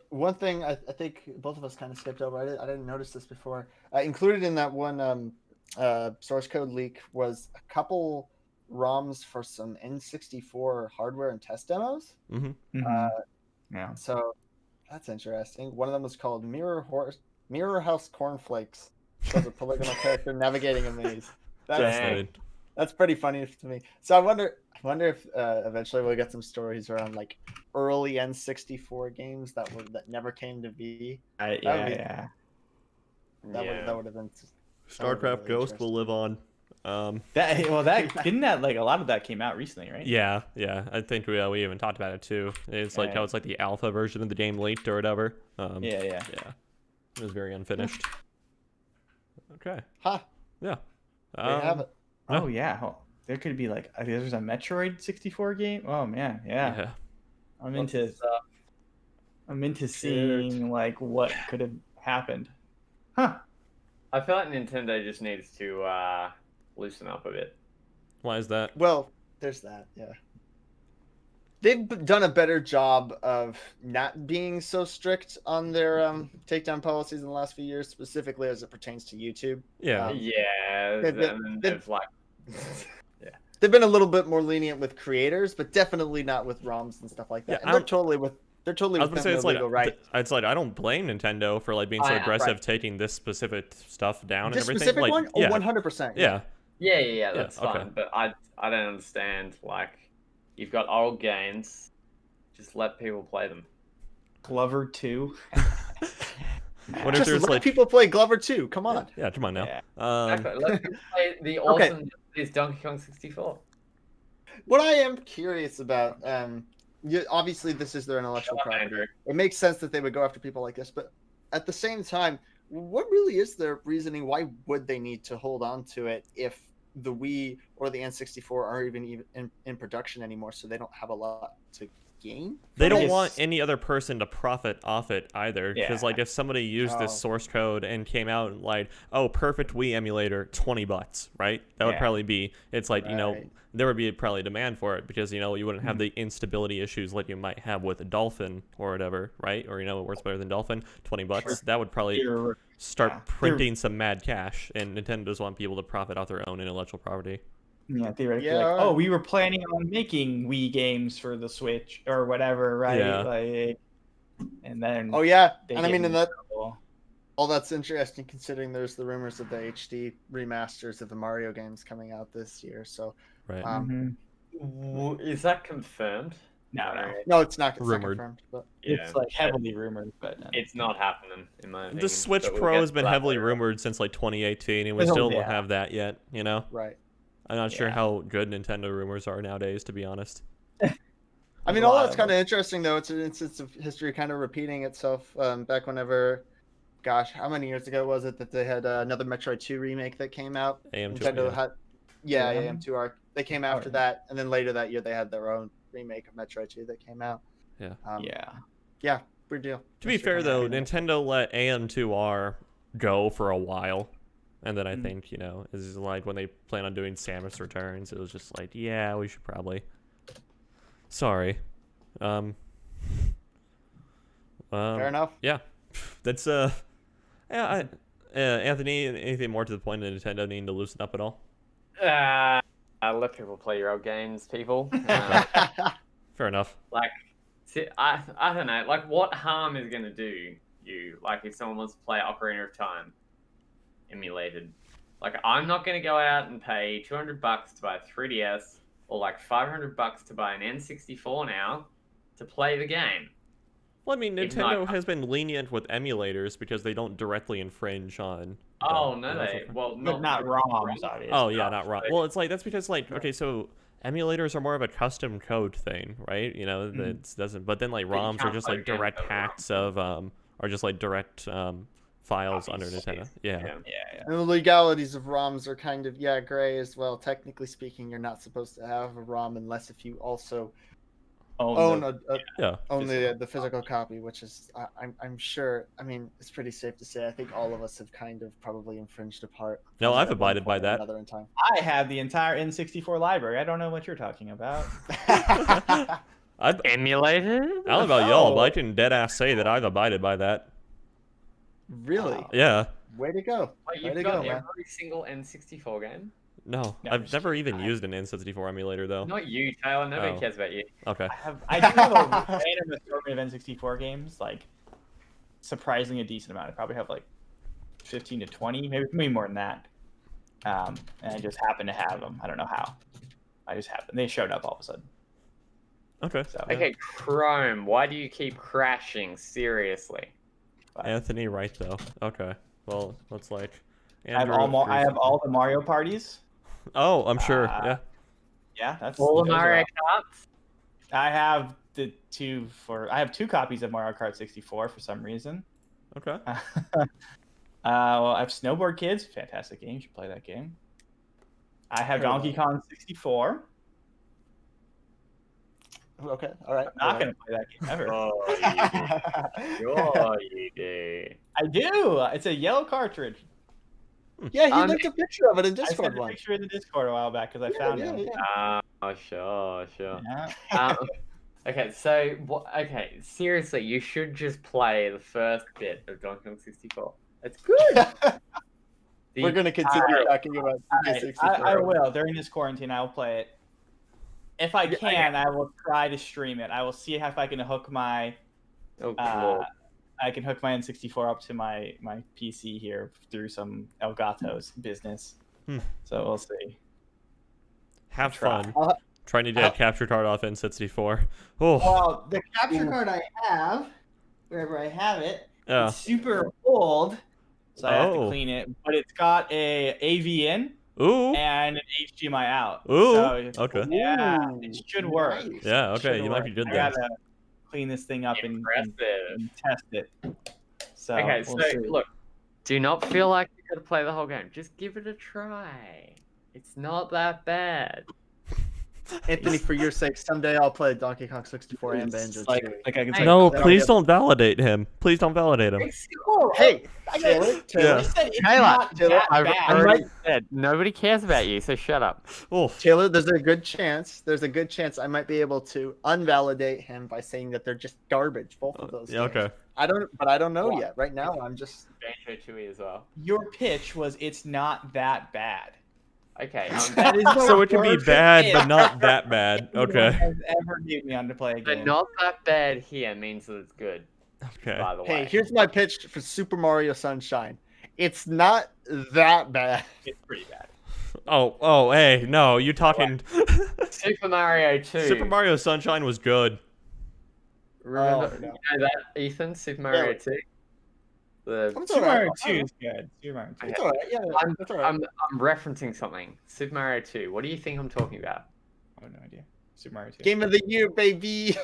One thing I think both of us kind of skipped over. I didn't notice this before. Included in that one source code leak was a couple ROMs for some N64 hardware and test demos. Mm-hmm. Yeah. So that's interesting. One of them was called Mirror House Cornflakes. Shows a polygonal character navigating a maze. That's pretty funny to me. So I wonder if eventually we'll get some stories around like early N64 games that never came to be. Yeah. That would have been. StarCraft really Ghost will live on. That didn't that like a lot of that came out recently, right? Yeah. I think we even talked about it too. It's like how it's like the alpha version of the game leaked or whatever. Yeah. It was very unfinished. Okay. Ha. Yeah. There you have it. Oh yeah. Oh, there could be like there's a Metroid 64 game. Oh man, yeah. I'm into seeing like what could have happened. Huh. I feel like Nintendo just needs to loosen up a bit. Why is that? Well, there's that. Yeah. They've done a better job of not being so strict on their takedown policies in the last few years, specifically as it pertains to YouTube. Yeah. They've been a little bit more lenient with creators, but definitely not with ROMs and stuff like that. Yeah, and they're totally I was gonna say it's like right. It's like I don't blame Nintendo for like being so aggressive taking this specific stuff down This and everything. specific Like, one? yeah. 100%. Yeah. Yeah, that's okay. fine. But I don't understand. Like, you've got old games, just let people play them. Glover 2. What if Just there's let like people play Glover 2. Come on. Yeah, come on now. Yeah. Exactly. Let people play the awesome Donkey Kong 64. What I am curious about, obviously this is their intellectual property. Andrew. It makes sense that they would go after people like this, but at the same time, what really is their reasoning? Why would they need to hold on to it if the Wii or the N64 aren't even in production anymore, so they don't have a lot to gain? They don't want any other person to profit off it either, because Yeah. like if somebody used this source code and came out and like, oh, perfect Wii emulator, $20, right? That would probably be. It's like there would be probably demand for it because you wouldn't have the instability issues like you might have with a Dolphin or whatever, right? Or it works better than Dolphin, $20. Sure. That would probably start printing some mad cash, and Nintendo doesn't want people to profit off their own intellectual property. Yeah, theoretically, like, oh, we were planning on making Wii games for the Switch or whatever, right? Yeah. Like, and then and I get mean, in trouble. all that's interesting considering there's the rumors of the HD remasters of the Mario games coming out this year. So, Right. Is that confirmed? No. No, it's not. It's not Rumored. confirmed. But It's like heavily rumored, but It's not happening in my opinion. The Switch but we'll Pro get has to been that heavily later. rumored since like 2018, and we Oh, still don't yeah. have that yet. You know, right. I'm not sure Yeah. how good Nintendo rumors are nowadays, to be honest. I mean, A all lot that's of kind of interesting, though. It's an instance of history kind of repeating itself. Back whenever, gosh, how many years ago was it that they had another Metroid 2 remake that came out? AM2, Nintendo yeah. had, yeah, Yeah. AM2R. They came Oh, after yeah. that, and then later that year they had their own remake of Metroid 2 that came out. Yeah. Yeah. Weird deal. To be History fair, kinda though, repeating itself. Nintendo let AM2R go for a while. And then I Mm. think, is like when they plan on doing Samus Returns, it was just like, yeah, we should probably. Sorry. Fair enough. Yeah. That's, Anthony, anything more to the point of Nintendo needing to loosen up at all? Let people play your old games, people. Fair enough. Like, see, I don't know. Like, what harm is gonna do you? Like, if someone wants to play Ocarina of Time emulated, like, I'm not gonna go out and pay $200 to buy a 3DS or like $500 to buy an N64 now to play the game. Well, I mean, If Nintendo not- has been lenient with emulators because they don't directly infringe on. Oh the no, intellectual they property. But not ROMs, obviously. Oh yeah, not wrong. Well, it's like that's because like okay, so emulators are more of a custom code thing, right? That doesn't. But then like But you ROMs are can't just play like games direct over hacks of are just like direct files Copies. under Nintendo. Yeah. Yeah. And the legalities of ROMs are kind of gray as well. Technically speaking, you're not supposed to have a ROM unless if you also own the physical copy, which is I'm sure. I mean, it's pretty safe to say. I think all of us have kind of probably infringed a part. No, I've at one abided by point or that. Another in time. I have the entire N64 library. I don't know what you're talking about. I've, Emulated? I don't know about y'all, but I Oh. can dead ass say that I've abided by that. Really? Wow. Yeah. Way to go. Like, Way you've to got go, man. every single N64 game? No, No, I've just- never even used an N64 emulator though. Not you, Taylor. Nobody Oh. cares about you. Okay. I do have a random assortment of N64 games, like surprisingly a decent amount. I probably have like 15 to 20, maybe more than that. And I just happen to have them. I don't know how. I just happened. They showed up all of a sudden. Okay. So Okay, Chrome, why do you keep crashing? Seriously. Anthony, right though. Okay. Well, looks like. I have Andrew I have agrees. all the Mario parties. Oh, I'm sure. Yeah. Yeah, that's All the those are Mario all- Karts? I have I have 2 copies of Mario Kart 64 for some reason. Okay. Well, I have Snowboard Kids, fantastic game. You should play that game. I have Heard of Donkey that. Kong 64. Okay. All right. I'm not gonna play that game ever. Oh, you do. Oh, you do. I do. It's a yellow cartridge. Yeah, he Um, linked a picture of it in I Discord sent a once. picture in the Discord a while back because I found it. Yeah. Oh, sure. Yeah. Okay, so okay, seriously, you should just play the first bit of Donkey Kong 64. It's good. We're gonna continue Alright. talking about Alright, 64. I will during this quarantine. I will play it. If I Yeah, can, I will try to stream it. I will see if I can hook my Oh, Lord. I can hook my N64 up to my PC here through some Elgato's business. Hmm. So we'll see. Have Try. fun. Trying to get a capture card off N64. Oh. Well, the capture card I have, wherever I have it, Yeah. it's super old, so I have to Oh. clean it. But it's got a AV in Ooh. and an HDMI out. Ooh, So, okay. Yeah, Ooh, it should work. nice. Yeah. Okay. Should You might work. be good I then. gotta clean this thing up and Impressive. test it. So Okay, we'll so see. look, do not feel like you gotta play the whole game. Just give it a try. It's not that bad. Anthony, for your sake, someday I'll play Donkey Kong 64 and Banjo like, Kazooie. like I can Hey, say, No, that'll please be- don't validate him. Please don't validate him. Hey, I Taylor, gotta- Taylor, I said it's Taylor, not Taylor, that I've bad. already said nobody cares about you, so shut up. Oh. Taylor, there's a good chance I might be able to unvalidate him by saying that they're just garbage, both of those. Yeah. games. Okay. I don't know Well, yet. Right now, I'm just. Banjo Kazooie as well. Your pitch was it's not that bad. Okay. That is the So it can be worst bad, pitch but not that bad. anyone Okay. has ever gave me on to play a but game. not that bad here means that it's good. Okay. By the Hey, way. here's my pitch for Super Mario Sunshine. It's not that bad. It's pretty bad. Hey, no, you talking? Super Mario 2. Super Mario Sunshine was good. Remember, Oh, no. you know that, Ethan? Super Mario 2? The It's Super alright. Mario 2 is good. Super Mario 2. It's alright. Yeah, it's alright. I'm referencing something. Super Mario 2. What do you think I'm talking about? I have no idea. Super Mario 2. Game of the year, baby.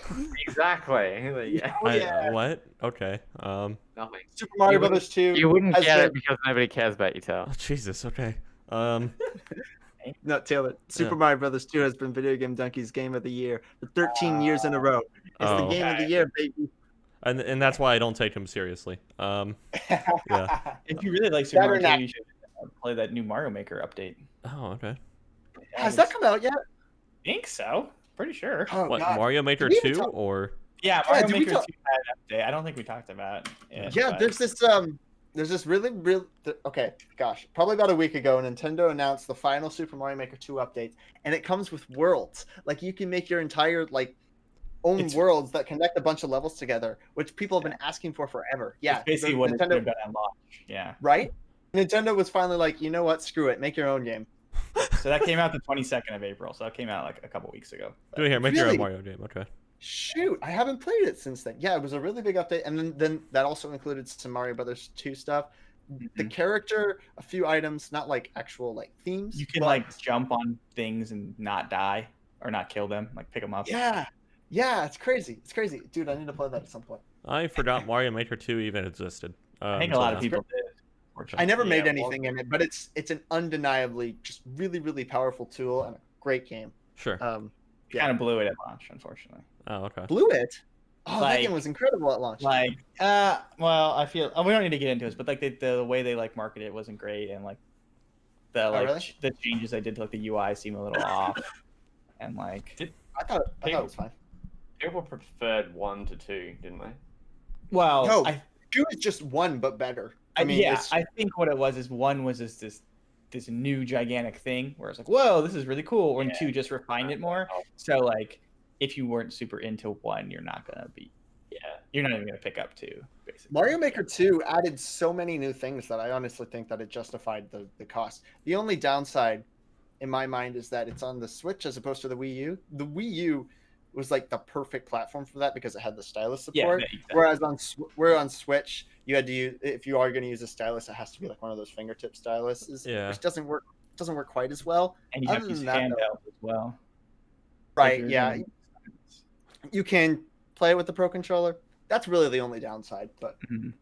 Exactly. Yeah. Oh, yeah. What? Okay. Nothing. Super Mario You wouldn't- Brothers 2. You wouldn't has get been- it because nobody cares about your tail. Oh, Jesus. Okay. No, Taylor. Super Mario Brothers 2 has been Video Game Donkey's Game of the Year for 13 years in a row. It's the Oh. Game of the Year, baby. And that's why I don't take him seriously. Yeah. If you really like Super Better Mario 2, not. you should play that new Mario Maker update. Oh, okay. Has that come out yet? I think so. Pretty sure. Oh, What, God. Mario Maker Did we even 2 talk- or? Yeah, Mario did we Maker 2 talk- had an update. I don't think we talked about it. Yeah, but- there's this really okay, gosh, probably about a week ago, Nintendo announced the final Super Mario Maker 2 update, and it comes with worlds. Like you can make your entire own It's- worlds that connect a bunch of levels together, which people have been asking for forever. Yeah, It's basically what it's Nintendo, going to unlock. Yeah. right? Nintendo was finally like, you know what, screw it, make your own game. So that came out the 22nd of April. So that came out like a couple weeks ago. Do it here. Make your Really? own Mario game. Okay. Shoot, I haven't played it since then. Yeah, it was a really big update, and then that also included some Mario Brothers 2 stuff. The character, a few items, not like actual themes. You can but- jump on things and not die or not kill them, like pick them up. Yeah, it's crazy. It's crazy, dude. I need to play that at some point. I forgot Mario Maker 2 even existed. I think a lot of people did. I never made Yeah, anything in it, but it's an undeniably just really really powerful tool and a great game. Sure. You kind of blew it at launch, unfortunately. Oh, okay. Blew it. Oh, that Like- game was incredible at launch. Well, I feel we don't need to get into this, but the way they marketed it wasn't great, and really? the changes they did to the UI seem a little off, and I thought it was fine. People preferred 1 to 2, didn't they? well, No, I 2 is just one but better. yeah, it's- I think what it was is 1 was just this new gigantic thing where it's whoa, this is really cool, and 2 just refined it more. So if you weren't super into 1, you're not gonna be. Yeah. You're not even gonna pick up 2, basically. Mario Maker 2 added so many new things that I honestly think that it justified the cost. The only downside, in my mind, is that it's on the Switch as opposed to the Wii U. The Wii U was the perfect platform for that because it had the stylus support. Yeah, exactly. Whereas on Switch, you had to use, if you are going to use a stylus, it has to be one of those fingertip styluses, Yeah. which doesn't work quite as well. And you have Other to use than that, handheld as well. Right? You're Yeah, doing- you can play it with the Pro Controller. That's really the only downside, but Mhm.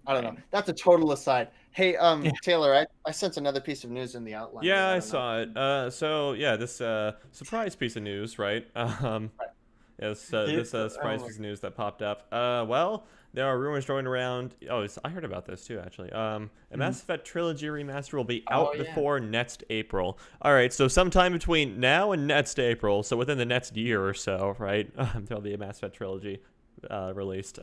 I don't know. That's a total aside. Hey, Taylor, I sent another piece of news in the outline. Yeah, I don't know. saw it. So yeah, this surprise piece of news, right? Yes, this surprise piece of news that popped up. Well, there are rumors going around. Oh, I heard about this too, actually. A Mass Effect Trilogy remaster will be out before next April. All right, so sometime between now and next April, so within the next year or so, right? There'll be a Mass Effect Trilogy released.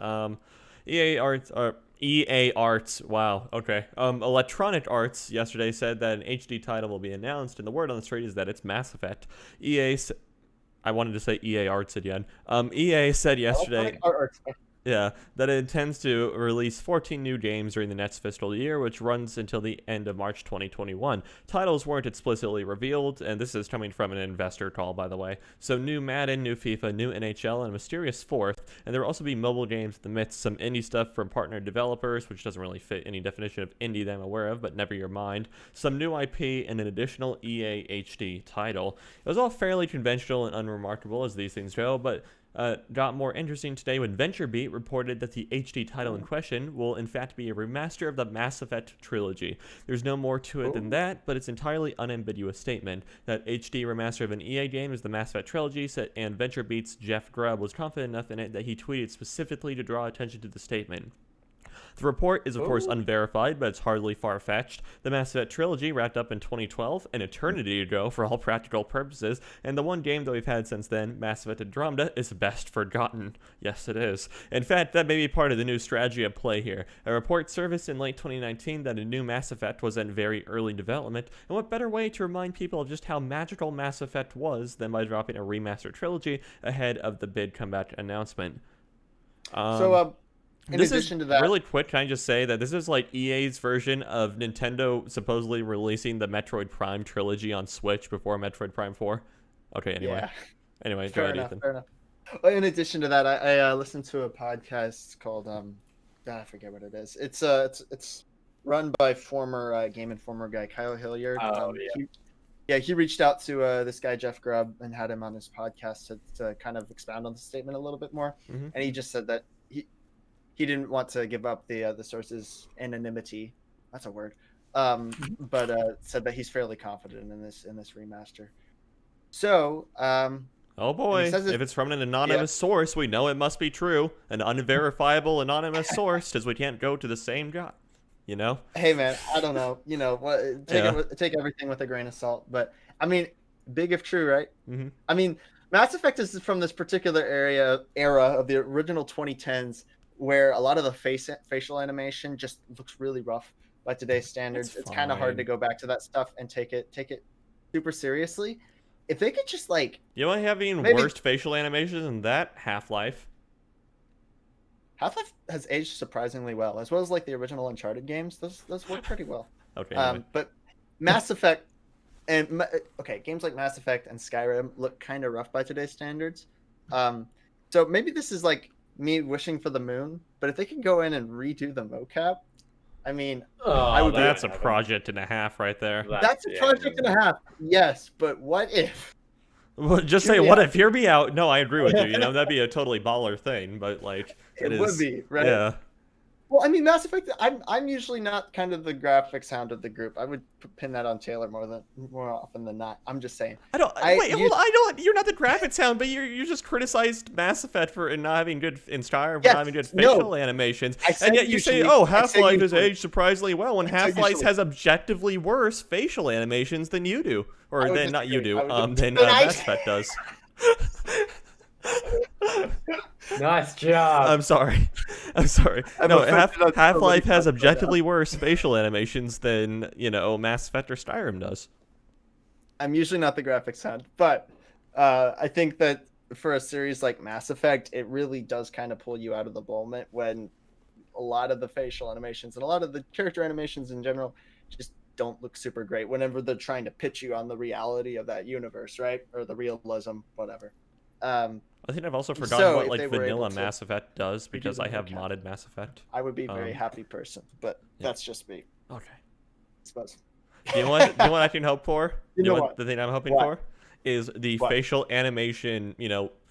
EA Arts, wow, okay. Electronic Arts yesterday said that an HD title will be announced, and the word on the street is that it's Mass Effect. I wanted to say EA Arts again. EA said yesterday, yeah, that it intends to release 14 new games during the next fiscal year, which runs until the end of March 2021. Titles weren't explicitly revealed, and this is coming from an investor call, by the way. So new Madden, new FIFA, new NHL, and a mysterious fourth. And there will also be mobile games in the midst, some indie stuff from partner developers, which doesn't really fit any definition of indie that I'm aware of, but never your mind. Some new IP, and an additional EA HD title. It was all fairly conventional and unremarkable as these things go, but got more interesting today when VentureBeat reported that the HD title in question will in fact be a remaster of the Mass Effect trilogy. There's no more to it than that, but it's entirely unambiguous statement that HD remaster of an EA game is the Mass Effect trilogy, and VentureBeat's Jeff Grubb was confident enough in it that he tweeted specifically to draw attention to the statement. The report is, of course, unverified, but it's hardly far-fetched. The Mass Effect trilogy wrapped up in 2012, an eternity ago for all practical purposes, and the one game that we've had since then, Mass Effect Andromeda, is best forgotten. Yes, it is. In fact, that may be part of the new strategy at play here. A report surfaced in late 2019 that a new Mass Effect was in very early development, and what better way to remind people of just how magical Mass Effect was than by dropping a remastered trilogy ahead of the bid comeback announcement. In This addition is to that, really quick. Can I just say that this is like EA's version of Nintendo supposedly releasing the Metroid Prime trilogy on Switch before Metroid Prime 4? Okay, anyway. yeah, Anyway, go fair ahead, enough, Ethan. fair enough. Well, in addition to that, I listened to a podcast called I forget what it is. It's run by former Game Informer guy Kyle Hilliard. Oh, He reached out to this guy Jeff Grubb and had him on his podcast to kind of expound on the statement a little bit more. Mhm. And he just said that he didn't want to give up the source's anonymity. That's a word. But said that he's fairly confident in this remaster. So Oh boy, he says if it's from an anonymous source, we know it must be true. An unverifiable anonymous source, because we can't go to the same guy. You know? hey man, I don't know. You know what? Take everything with a grain of salt. But I mean, big if true, right? Mm-hmm. I mean, Mass Effect is from this particular era of the original 2010s, where a lot of the facial animation just looks really rough by today's standards. It's kind of hard to go back to that stuff and take it super seriously. If they could just like, You know what having maybe- worst facial animations than that? Half-Life. Half-Life has aged surprisingly well, as well as like the original Uncharted games. Those work pretty well. Okay. Anyway. But Mass Effect and games like Mass Effect and Skyrim look kind of rough by today's standards. So maybe this is like me wishing for the moon, but if they can go in and redo the mocap, I mean, That's a project and a half right there. that's a project and a half. Yes, but what if? Well, just say, what if? Hear me out. No, I agree with you. You know, that'd be a totally baller thing, but like, It would be, right? Yeah. Well, I mean, Mass Effect. I'm usually not kind of the graphics hound of the group. I would pin that on Taylor more often than not. I'm just saying. Wait, hold on. I know you're not the graphics hound, but you just criticized Mass Effect for not having good in Skyrim for not having good facial animations, and yet you say, "Oh, Half-Life has aged surprisingly well," when Half-Life has objectively worse facial animations than you do, or than not you do, than Mass Effect does. Nice job. I'm sorry. No, Half-Life has objectively worse facial animations than, Mass Effect or Skyrim does. I'm usually not the graphics hound, but I think that for a series like Mass Effect, it really does kind of pull you out of the moment when a lot of the facial animations and a lot of the character animations in general just don't look super great whenever they're trying to pitch you on the reality of that universe, right? Or the realism, whatever. I think I've also forgotten what if like they were vanilla able to Mass Effect does because I have okay. modded Mass Effect. I would be a very happy person, but yeah. that's just me. Okay. I suppose. Do you know what I can hope for? You know what the thing I'm hoping for is the facial animation,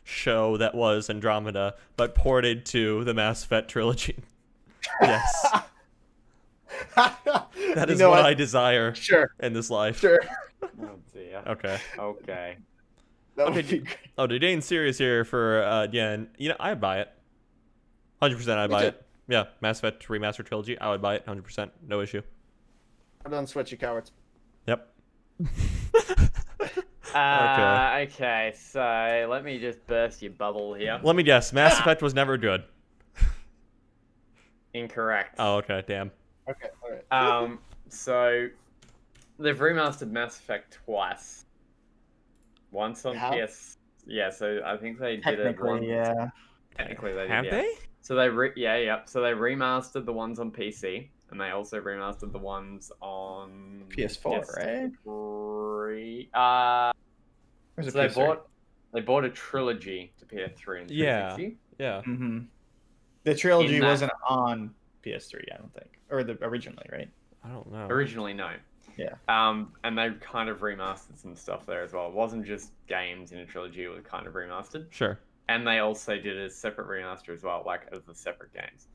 show that was Andromeda, but ported to the Mass Effect trilogy. Yes. That is what I desire in this life. Sure. Oh dear. Okay. Okay. That would be great. Oh, dude, Dane's serious here for, again, I'd buy it. 100% I'd buy it. Yeah, Mass Effect Remaster Trilogy, I would buy it, 100%, no issue. I'm done switch, you cowards. Yep. Okay, so let me just burst your bubble here. Let me guess, Mass Effect was never good. Incorrect. Oh, okay, damn. Okay, all right. So they've remastered Mass Effect twice. Once on PS. Yeah, so I think they did it once. Yeah. Technically, they did. Have they? So they So they remastered the ones on PC, and they also remastered the ones on PS4, right? So they bought a trilogy to PS3 and 360. Yeah. Mm-hmm. The trilogy wasn't on PS3, I don't think, or originally, right? I don't know. Originally, no. Yeah. And they kind of remastered some stuff there as well. It wasn't just games in a trilogy; it was kind of remastered. Sure. And they also did a separate remaster as well, like of the separate games.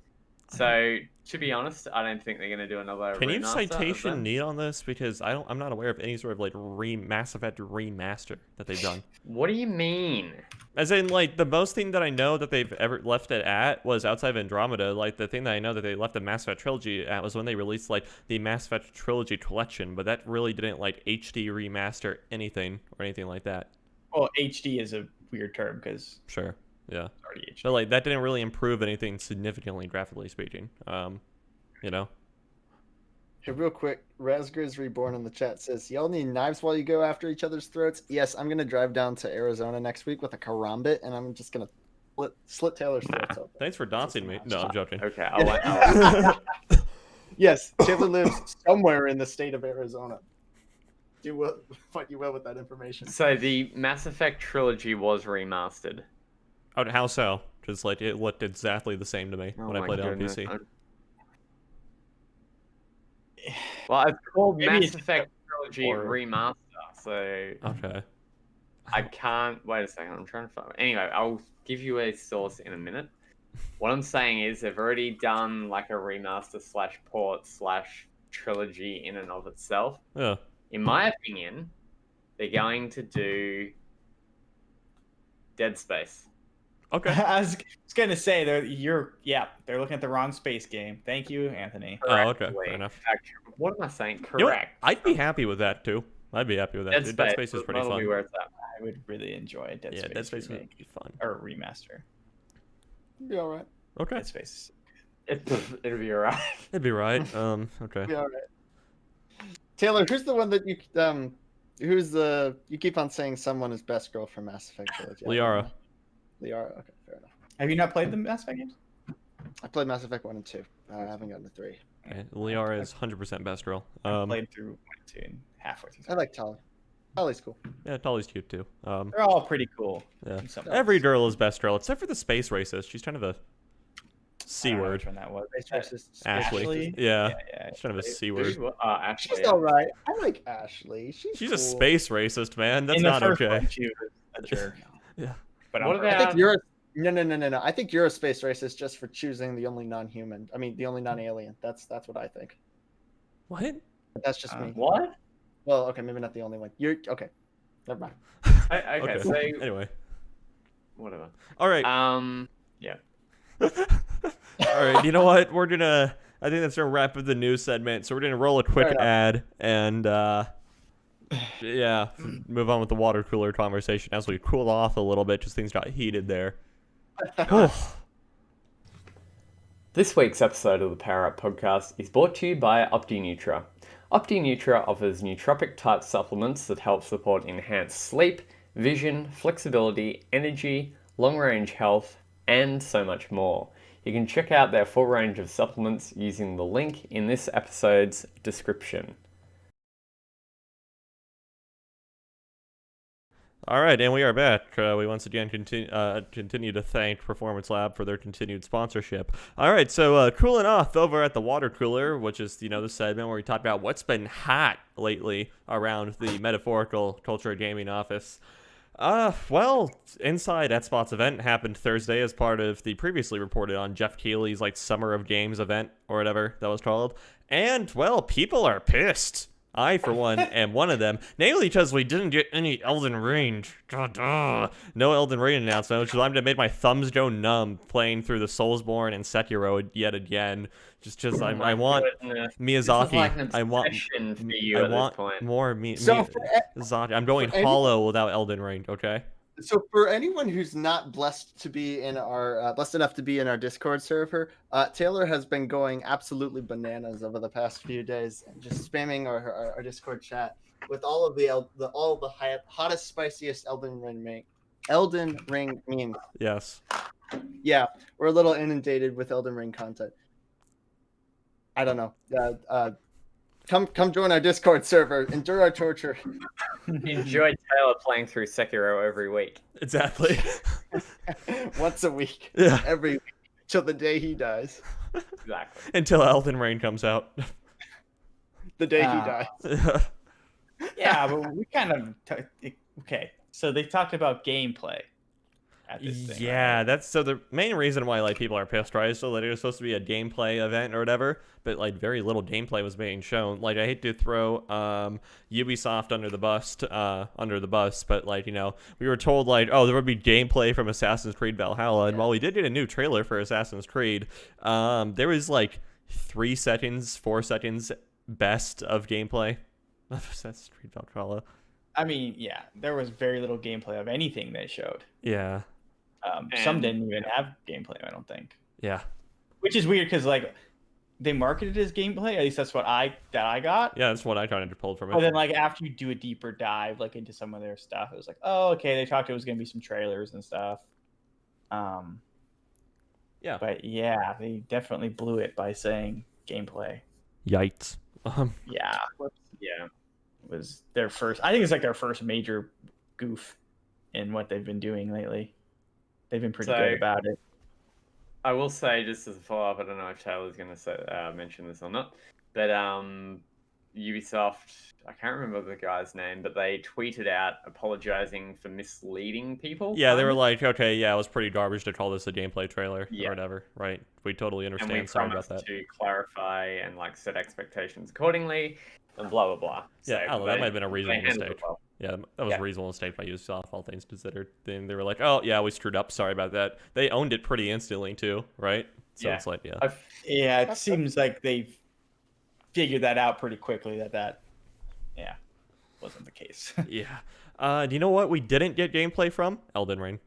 So to be honest, I don't think they're going to do another. Can you remaster citation need on this because I'm not aware of any sort of like Mass Effect remaster that they've done. What do you mean? As in, like, the most thing that I know that they've ever left it at was outside of Andromeda. Like, the thing that I know that they left the Mass Effect trilogy at was when they released, like, the Mass Effect trilogy collection, but that really didn't, like, HD remaster anything or anything like that. Well, HD is a weird term because Sure, yeah. it's already HD. But, like, that didn't really improve anything significantly, graphically speaking. Hey, real quick, Razgriz Reborn in the chat says, y'all need knives while you go after each other's throats? Yes, I'm going to drive down to Arizona next week with a karambit, and I'm just going to Slit Taylor's throats open. Thanks for dancing me. No, I'm joking. Okay, I'll Yes, Taylor lives somewhere in the state of Arizona. Do what you will with that information. So the Mass Effect trilogy was remastered. Oh, how so? Just like it looked exactly the same to me when I my played it on goodness. PC. Well, it's called Maybe Mass it's Effect Trilogy or- Remaster, so Okay. I can't. Wait a second, I'm trying to find. Anyway, I'll give you a source in a minute. What I'm saying is they've already done like a remaster / port / trilogy in and of itself. Yeah. In my opinion, they're going to do Dead Space. Okay. I was gonna say they're looking at the wrong space game. Thank you, Anthony. Oh, okay. Correctly. Fair enough. What am I saying? You know what? Correct. I'd be happy with that too. I'd be happy with that. Dude. Dead Space is pretty that'll fun. be where it's at. I would really enjoy Dead Yeah, Space. Dead Space would remake be fun. or remaster. Be all right. Okay. Dead Space. It'll be alright. It'd be right. Okay. Be all right. Taylor, who's the one that you you keep on saying someone is best girl from Mass Effect Trilogy? Liara. Liara. Okay, fair enough. Have you not played the Mass Effect games? I played Mass Effect 1 and 2. I haven't gotten to 3. Okay. Liara is 100% best girl. Played through 1 and 2 and halfway through. I like Tali. Tali's cool. Yeah, Tolly's cute too. They're all pretty cool. Yeah. in some Every ways. girl is best girl except for the space racist. She's kind of a C I don't know word. which one that was. Space racist. Ashley. Yeah. She's kind of a C word. Actually, She's all right. I like Ashley. She's She's cool. a space racist, man. That's In the not first okay. one, she was a jerk. Yeah. But What on about- I think you're no. I think you're a space racist just for choosing the only non-human. I mean, the only non-alien. That's what I think. What? But that's just me. What? Well, okay, maybe not the only one. You're okay. Never mind. Okay, so Anyway. whatever. All right. Yeah. All right. You know what? I think that's gonna wrap up the news segment. So we're gonna roll a quick Fair enough. ad and yeah, move on with the water cooler conversation as we cool off a little bit. Just things got heated there. This week's episode of the Power Up Podcast is brought to you by OptiNutra. OptiNutra offers nootropic type supplements that help support enhanced sleep, vision, flexibility, energy, long range health, and so much more. You can check out their full range of supplements using the link in this episode's description. All right, and we are back. We once again continue to thank Performance Lab for their continued sponsorship. All right, so cooling off over at the water cooler, which is the segment where we talk about what's been hot lately around the metaphorical culture gaming office. Well, Inside Xbox event happened Thursday as part of the previously reported on Jeff Keighley's Summer of Games event or whatever that was called, and well, people are pissed. I, for one, am one of them. Namely because we didn't get any Elden Ring. No Elden Ring announcement, which is why I'm going to make my thumbs go numb playing through the Soulsborne and Sekiro yet again. Just I want Miyazaki. I want more Miyazaki. I'm going hollow without Elden Ring, okay? So for anyone who's not blessed to be in our blessed enough to be in our Discord server, Taylor has been going absolutely bananas over the past few days and just spamming our Discord chat with all of the hottest, spiciest Elden Ring memes. Yes. Yeah, we're a little inundated with Elden Ring content. I don't know. Come join our Discord server. Endure our torture. Enjoy Taylor playing through Sekiro every week. Exactly. Once a week. Yeah. Every week. Till the day he dies. Exactly. Until Elden Ring comes out. The day he dies. Yeah, but we kind of okay. So they talked about gameplay at this thing. Yeah, right? that's so the main reason why people are pissed, right? So that it was supposed to be a gameplay event or whatever, but very little gameplay was being shown. I hate to throw Ubisoft under the bus, but we were told oh, there would be gameplay from Assassin's Creed Valhalla, and while we did get a new trailer for Assassin's Creed, there was 3 seconds, 4 seconds best of gameplay of Assassin's Creed Valhalla. I mean, yeah, there was very little gameplay of anything they showed. Yeah. Some didn't even have gameplay, I don't think. Yeah. Which is weird because they marketed it as gameplay. At least that's what I got. Yeah, that's what I kind of pulled from it. But then after you do a deeper dive into some of their stuff, it was oh, okay. They talked it was gonna be some trailers and stuff. Yeah. But yeah, they definitely blew it by saying gameplay. Yikes. Yeah, Yeah. was their first. I think it's like their first major goof in what they've been doing lately. They've been pretty good about it. I will say, just as a follow up, I don't know if Taylor's going to mention this or not, but Ubisoft, I can't remember the guy's name, but they tweeted out apologizing for misleading people. Yeah, they were like, okay, yeah, it was pretty garbage to call this a gameplay trailer or Yeah. whatever, right? We totally and understand. we Sorry about promised that. to clarify and like set expectations accordingly, and blah blah blah. Yeah, I don't know, that might have been a they reasonable handled it mistake. well. Yeah, that was Yeah. a reasonable mistake by Ubisoft, all things considered. Then they were like, oh, yeah, we screwed up. Sorry about that. They owned it pretty instantly, too, right? So Yeah. it's like, yeah. Yeah, it seems like they've figured that out pretty quickly. That wasn't the case. Yeah. Do you know what we didn't get gameplay from? Elden Ring.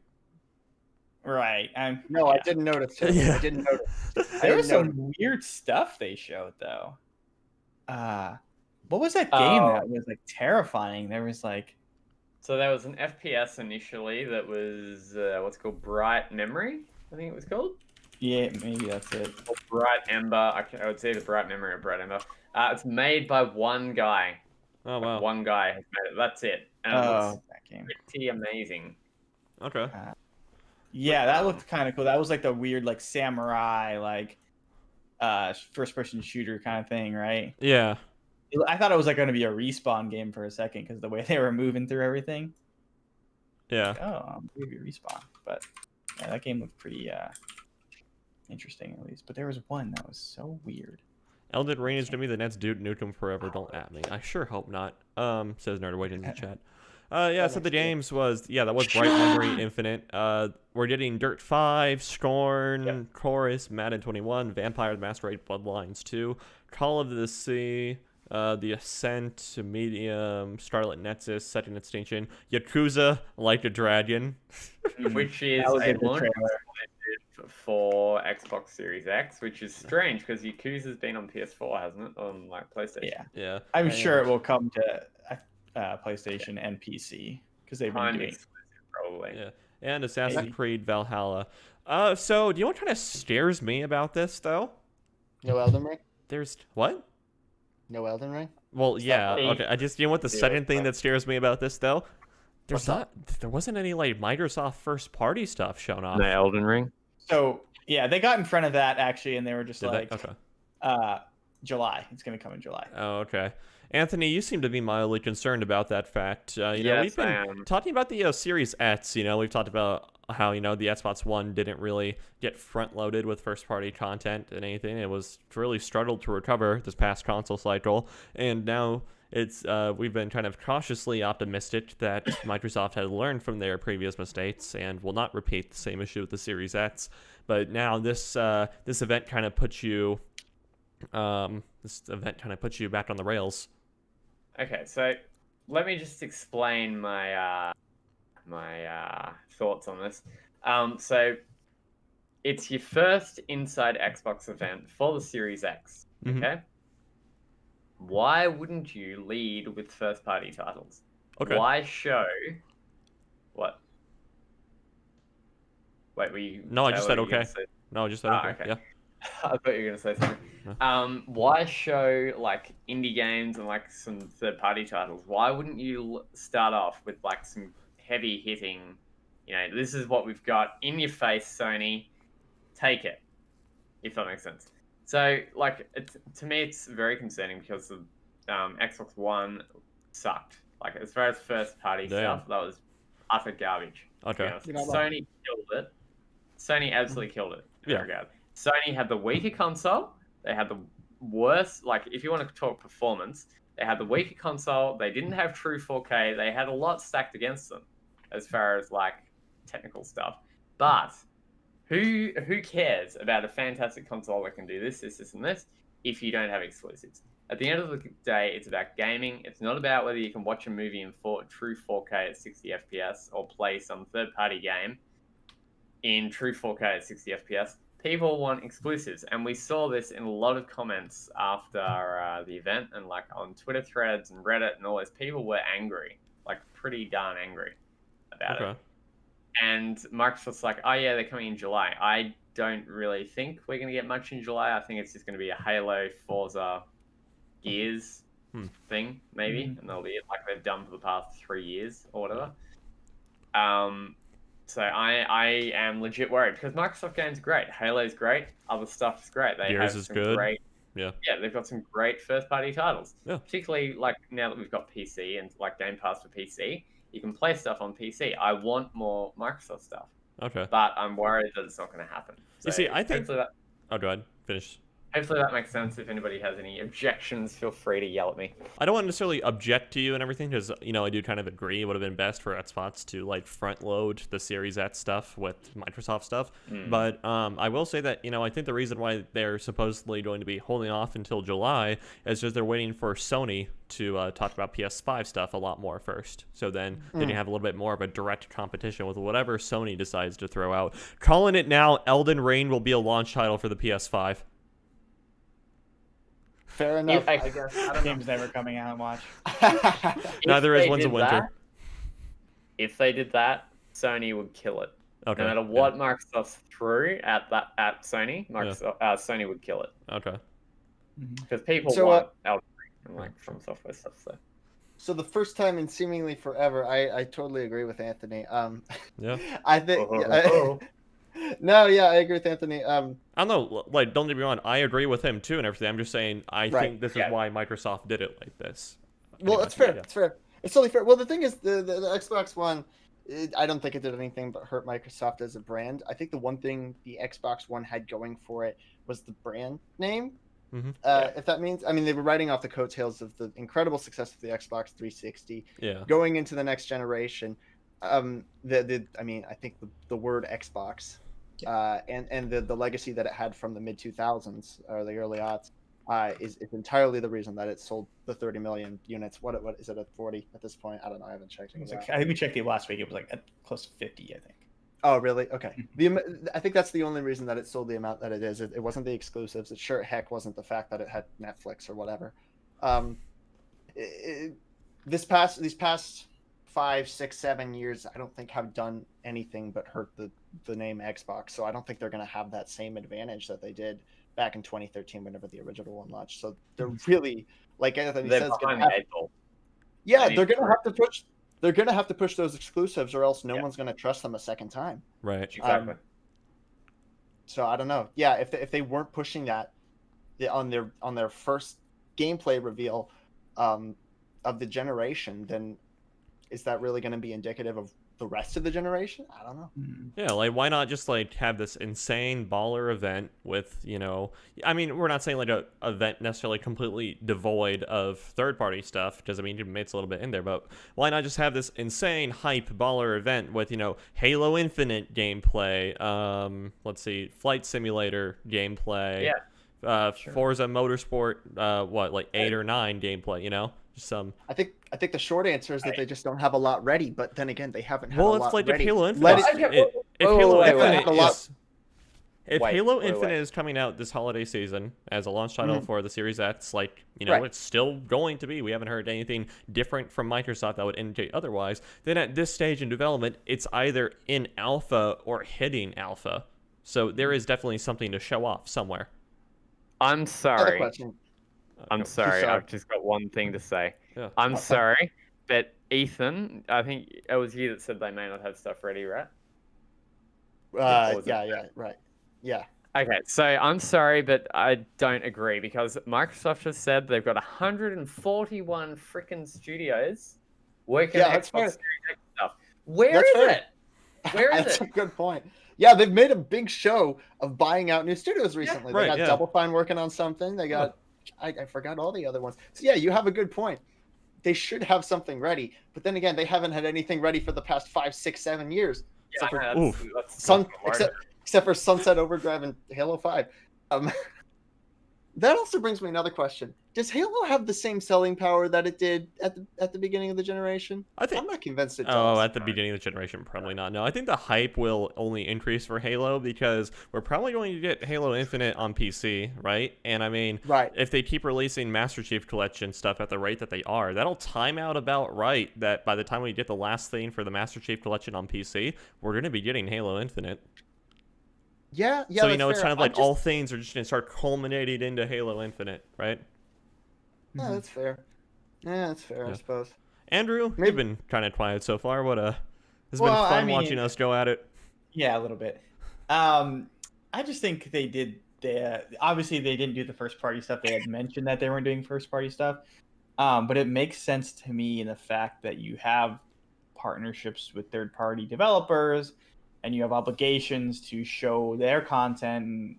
Right. No, I didn't notice. Yeah. I didn't notice. There was some weird stuff they showed though. What was that game that was like terrifying? There was like So there was an FPS initially that was what's called Bright Memory, I think it was called. yeah, maybe that's it. Or Bright Ember. I would say the Bright Memory or Bright Ember. It's made by one guy. Oh, wow. One guy has made it. That's it. And it looks That game. pretty amazing. Okay. Yeah, that looked kind of cool. That was like the weird like samurai like first person shooter kind of thing, right? Yeah. I thought it was like going to be a respawn game for a second because the way they were moving through everything. Yeah. Like, oh, maybe respawn, but yeah, that game looked pretty interesting at least. But there was one that was so weird. Elden Ring is gonna be the next Duke Nukem Forever. Don't at me. I sure hope not. Says Nerdaway in the chat. Yeah, so the games was that was Bright Memory Infinite. We're getting Dirt 5, Scorn, Chorus, Madden 21, Vampire the Masquerade Bloodlines 2, Call of the Sea, The Ascent, Medium, Scarlet Nexus, Second Extinction, Yakuza, Like a Dragon. Which is That was a in the launch trailer. exclusive for Xbox Series X, which is strange because Yakuza's been on PS4, hasn't it? On like PlayStation. Yeah, Yeah. I'm sure it will come to PlayStation and PC because they've been Time doing. exclusive, probably. Yeah. And Assassin's Maybe. Creed Valhalla. So do you know what kind of scares me about this though? No Elden Ring. There's what? No Elden Ring. Well, yeah. Hey. Okay. You know what the Yeah, second thing right. that scares me about this though? What's that? There wasn't any like Microsoft first party stuff shown off. No Elden Ring. So yeah, they got in front of that actually, and they were just Did like, they? Okay. July. It's gonna come in July. Oh, okay. Anthony, you seem to be mildly concerned about that fact. We've Yes, I been am. talking about the Series X. We've talked about how the Xbox One didn't really get front loaded with first party content and anything. It was really struggled to recover this past console cycle, and now it's we've been kind of cautiously optimistic that Microsoft has learned from their previous mistakes and will not repeat the same issue with the Series X. But now this event kind of puts you back on the rails. Okay, so let me just explain my thoughts on this. So it's your first inside Xbox event for the Series X. Mhm. Okay. Why wouldn't you lead with first party titles? Okay. Why show what? Wait, were you? No, I just Taylor, said were you gonna okay. say- No, just okay. okay. Yeah. I thought you were gonna say something. Why show like indie games and like some third-party titles? Why wouldn't you start off with like some heavy hitting? This is what we've got in your face, Sony. Take it, if that makes sense. So, like, to me, it's very concerning because the Xbox One sucked. Like, as far as first-party Damn. stuff, that was utter garbage. Okay. To be You're honest. not wrong. Sony killed it. Sony absolutely killed it. in Yeah. that regard. Sony had the weaker console. They had the worst, like, if you want to talk performance, they had the weaker console. They didn't have true 4K. They had a lot stacked against them as far as, like, technical stuff. But who cares about a fantastic console that can do this, and this, if you don't have exclusives? At the end of the day, it's about gaming. It's not about whether you can watch a movie in true 4K at 60 FPS or play some third-party game in true 4K at 60 FPS. People want exclusives, and we saw this in a lot of comments after the event, and like on Twitter threads and Reddit and all those. People were angry, like pretty darn angry about it. And Microsoft's like, oh yeah, they're coming in July. I don't really think we're going to get much in July. I think it's just going to be a Halo, Forza, Gears thing, maybe. And they'll be like they've done for the past 3 years or whatever. So I am legit worried because Microsoft games are great. Halo's great. Other stuff is great. They Gears have is some good. great. Yeah, they've got some great first-party titles. Yeah. Particularly like now that we've got PC and like Game Pass for PC, you can play stuff on PC. I want more Microsoft stuff. Okay. But I'm worried that it's not going to happen. So You see, I think... hopefully that, Oh, go ahead. Finish. hopefully that makes sense. If anybody has any objections, feel free to yell at me. I don't want to necessarily object to you and everything because, you know, I do kind of agree it would have been best for Xbox to, like, front load the Series X stuff with Microsoft stuff. But I will say that, you know, I think the reason why they're supposedly going to be holding off until July is just they're waiting for Sony to talk about PS5 stuff a lot more first. So then they can have a little bit more of a direct competition with whatever Sony decides to throw out. Calling it now, Elden Ring will be a launch title for the PS5. Fair enough. I guess. I don't know. Game's never coming out. Watch. Neither is One's a did Winter. that- If they did that, Sony would kill it. Okay. No matter what Microsoft threw at Sony, Sony would kill it Okay. because people So, want Elden Ring and like From Software stuff. So the first time in seemingly forever, I totally agree with Anthony. Yeah. I think. No, yeah, I agree with Anthony. I don't know, like, don't get me wrong, I agree with him too and everything. I'm just saying, I think this is why Microsoft did it like this. Well, Anyway, it's fair. yeah. It's fair. It's totally fair. Well, the thing is, the Xbox One, I don't think it did anything but hurt Microsoft as a brand. I think the one thing the Xbox One had going for it was the brand name. If that means, I mean, they were riding off the coattails of the incredible success of the Xbox 360. Yeah. Going into the next generation, I mean, I think the word Xbox, and the legacy that it had from the mid 2000s or the early aughts, is entirely the reason that it sold the 30 million units. What is it at 40 at this point? I don't know. I haven't checked. I think we checked it last week. It was like at close to 50, I think. Oh, really? Okay. I think that's the only reason that it sold the amount that it is. It wasn't the exclusives. It sure heck wasn't the fact that it had Netflix or whatever. These past 5, 6, 7 years, I don't think have done anything but hurt the name Xbox. So I don't think they're going to have that same advantage that they did back in 2013 whenever the original one launched. So they're really, like Anthony says, yeah, they're going to have to push. They're going to have to push those exclusives, or else no one's going to trust them a second time. Right. Exactly. So I don't know. Yeah, if they weren't pushing that on their first gameplay reveal of the generation, then is that really going to be indicative of the rest of the generation? I don't know. Yeah, like, why not just, like, have this insane baller event with, you know, I mean, we're not saying, like, a event necessarily completely devoid of third-party stuff, because, I mean, it's a little bit in there, but why not just have this insane hype baller event with, you know, Halo Infinite gameplay, let's see, Flight Simulator gameplay, Forza Motorsport, like 8 or 9 gameplay, you know? I think the short answer is that they just don't have a lot ready, but then again, they haven't had a a lot lot ready. Halo Infinite is coming out this holiday season as a launch title for the Series X, like, you know, it's still going to be. We haven't heard anything different from Microsoft that would indicate otherwise. Then at this stage in development, it's either in alpha or hitting alpha. So there is definitely something to show off somewhere. I'm sorry. I'm sorry. I've just got one thing to say. Yeah. I'm sorry, but Ethan, I think it was you that said they may not have stuff ready, right? Yeah. Okay, so I'm sorry, but I don't agree because Microsoft has said they've got 141 freaking studios working on Xbox Series X stuff. Where is it? That's a good point. Yeah, they've made a big show of buying out new studios recently. They got Double Fine working on something. They got I forgot all the other ones. So yeah, you have a good point. They should have something ready, but then again, they haven't had anything ready for the past 5, 6, 7 years. Yeah, except for Sunset Overdrive and Halo 5. That also brings me another question. Does Halo have the same selling power that it did at the beginning of the generation? I think. I'm not convinced it Oh, does. at the beginning of the generation, probably not. No, I think the hype will only increase for Halo because we're probably going to get Halo Infinite on PC, right? And I mean, Right. if they keep releasing Master Chief Collection stuff at the rate that they are, that'll time out about right that by the time we get the last thing for the Master Chief Collection on PC, we're going to be getting Halo Infinite. Yeah, So, that's it's fair. kind of like all things are just going to start culminating into Halo Infinite, right? Yeah, that's fair. Yeah, that's fair, I Yeah. suppose. Andrew, Maybe- you've been kind of quiet so far. Has been Well, fun I mean- watching us go at it. Yeah, a little bit. I just think they did. Obviously, they didn't do the first party stuff. They had mentioned that they weren't doing first party stuff, but it makes sense to me in the fact that you have partnerships with third party developers, and you have obligations to show their content.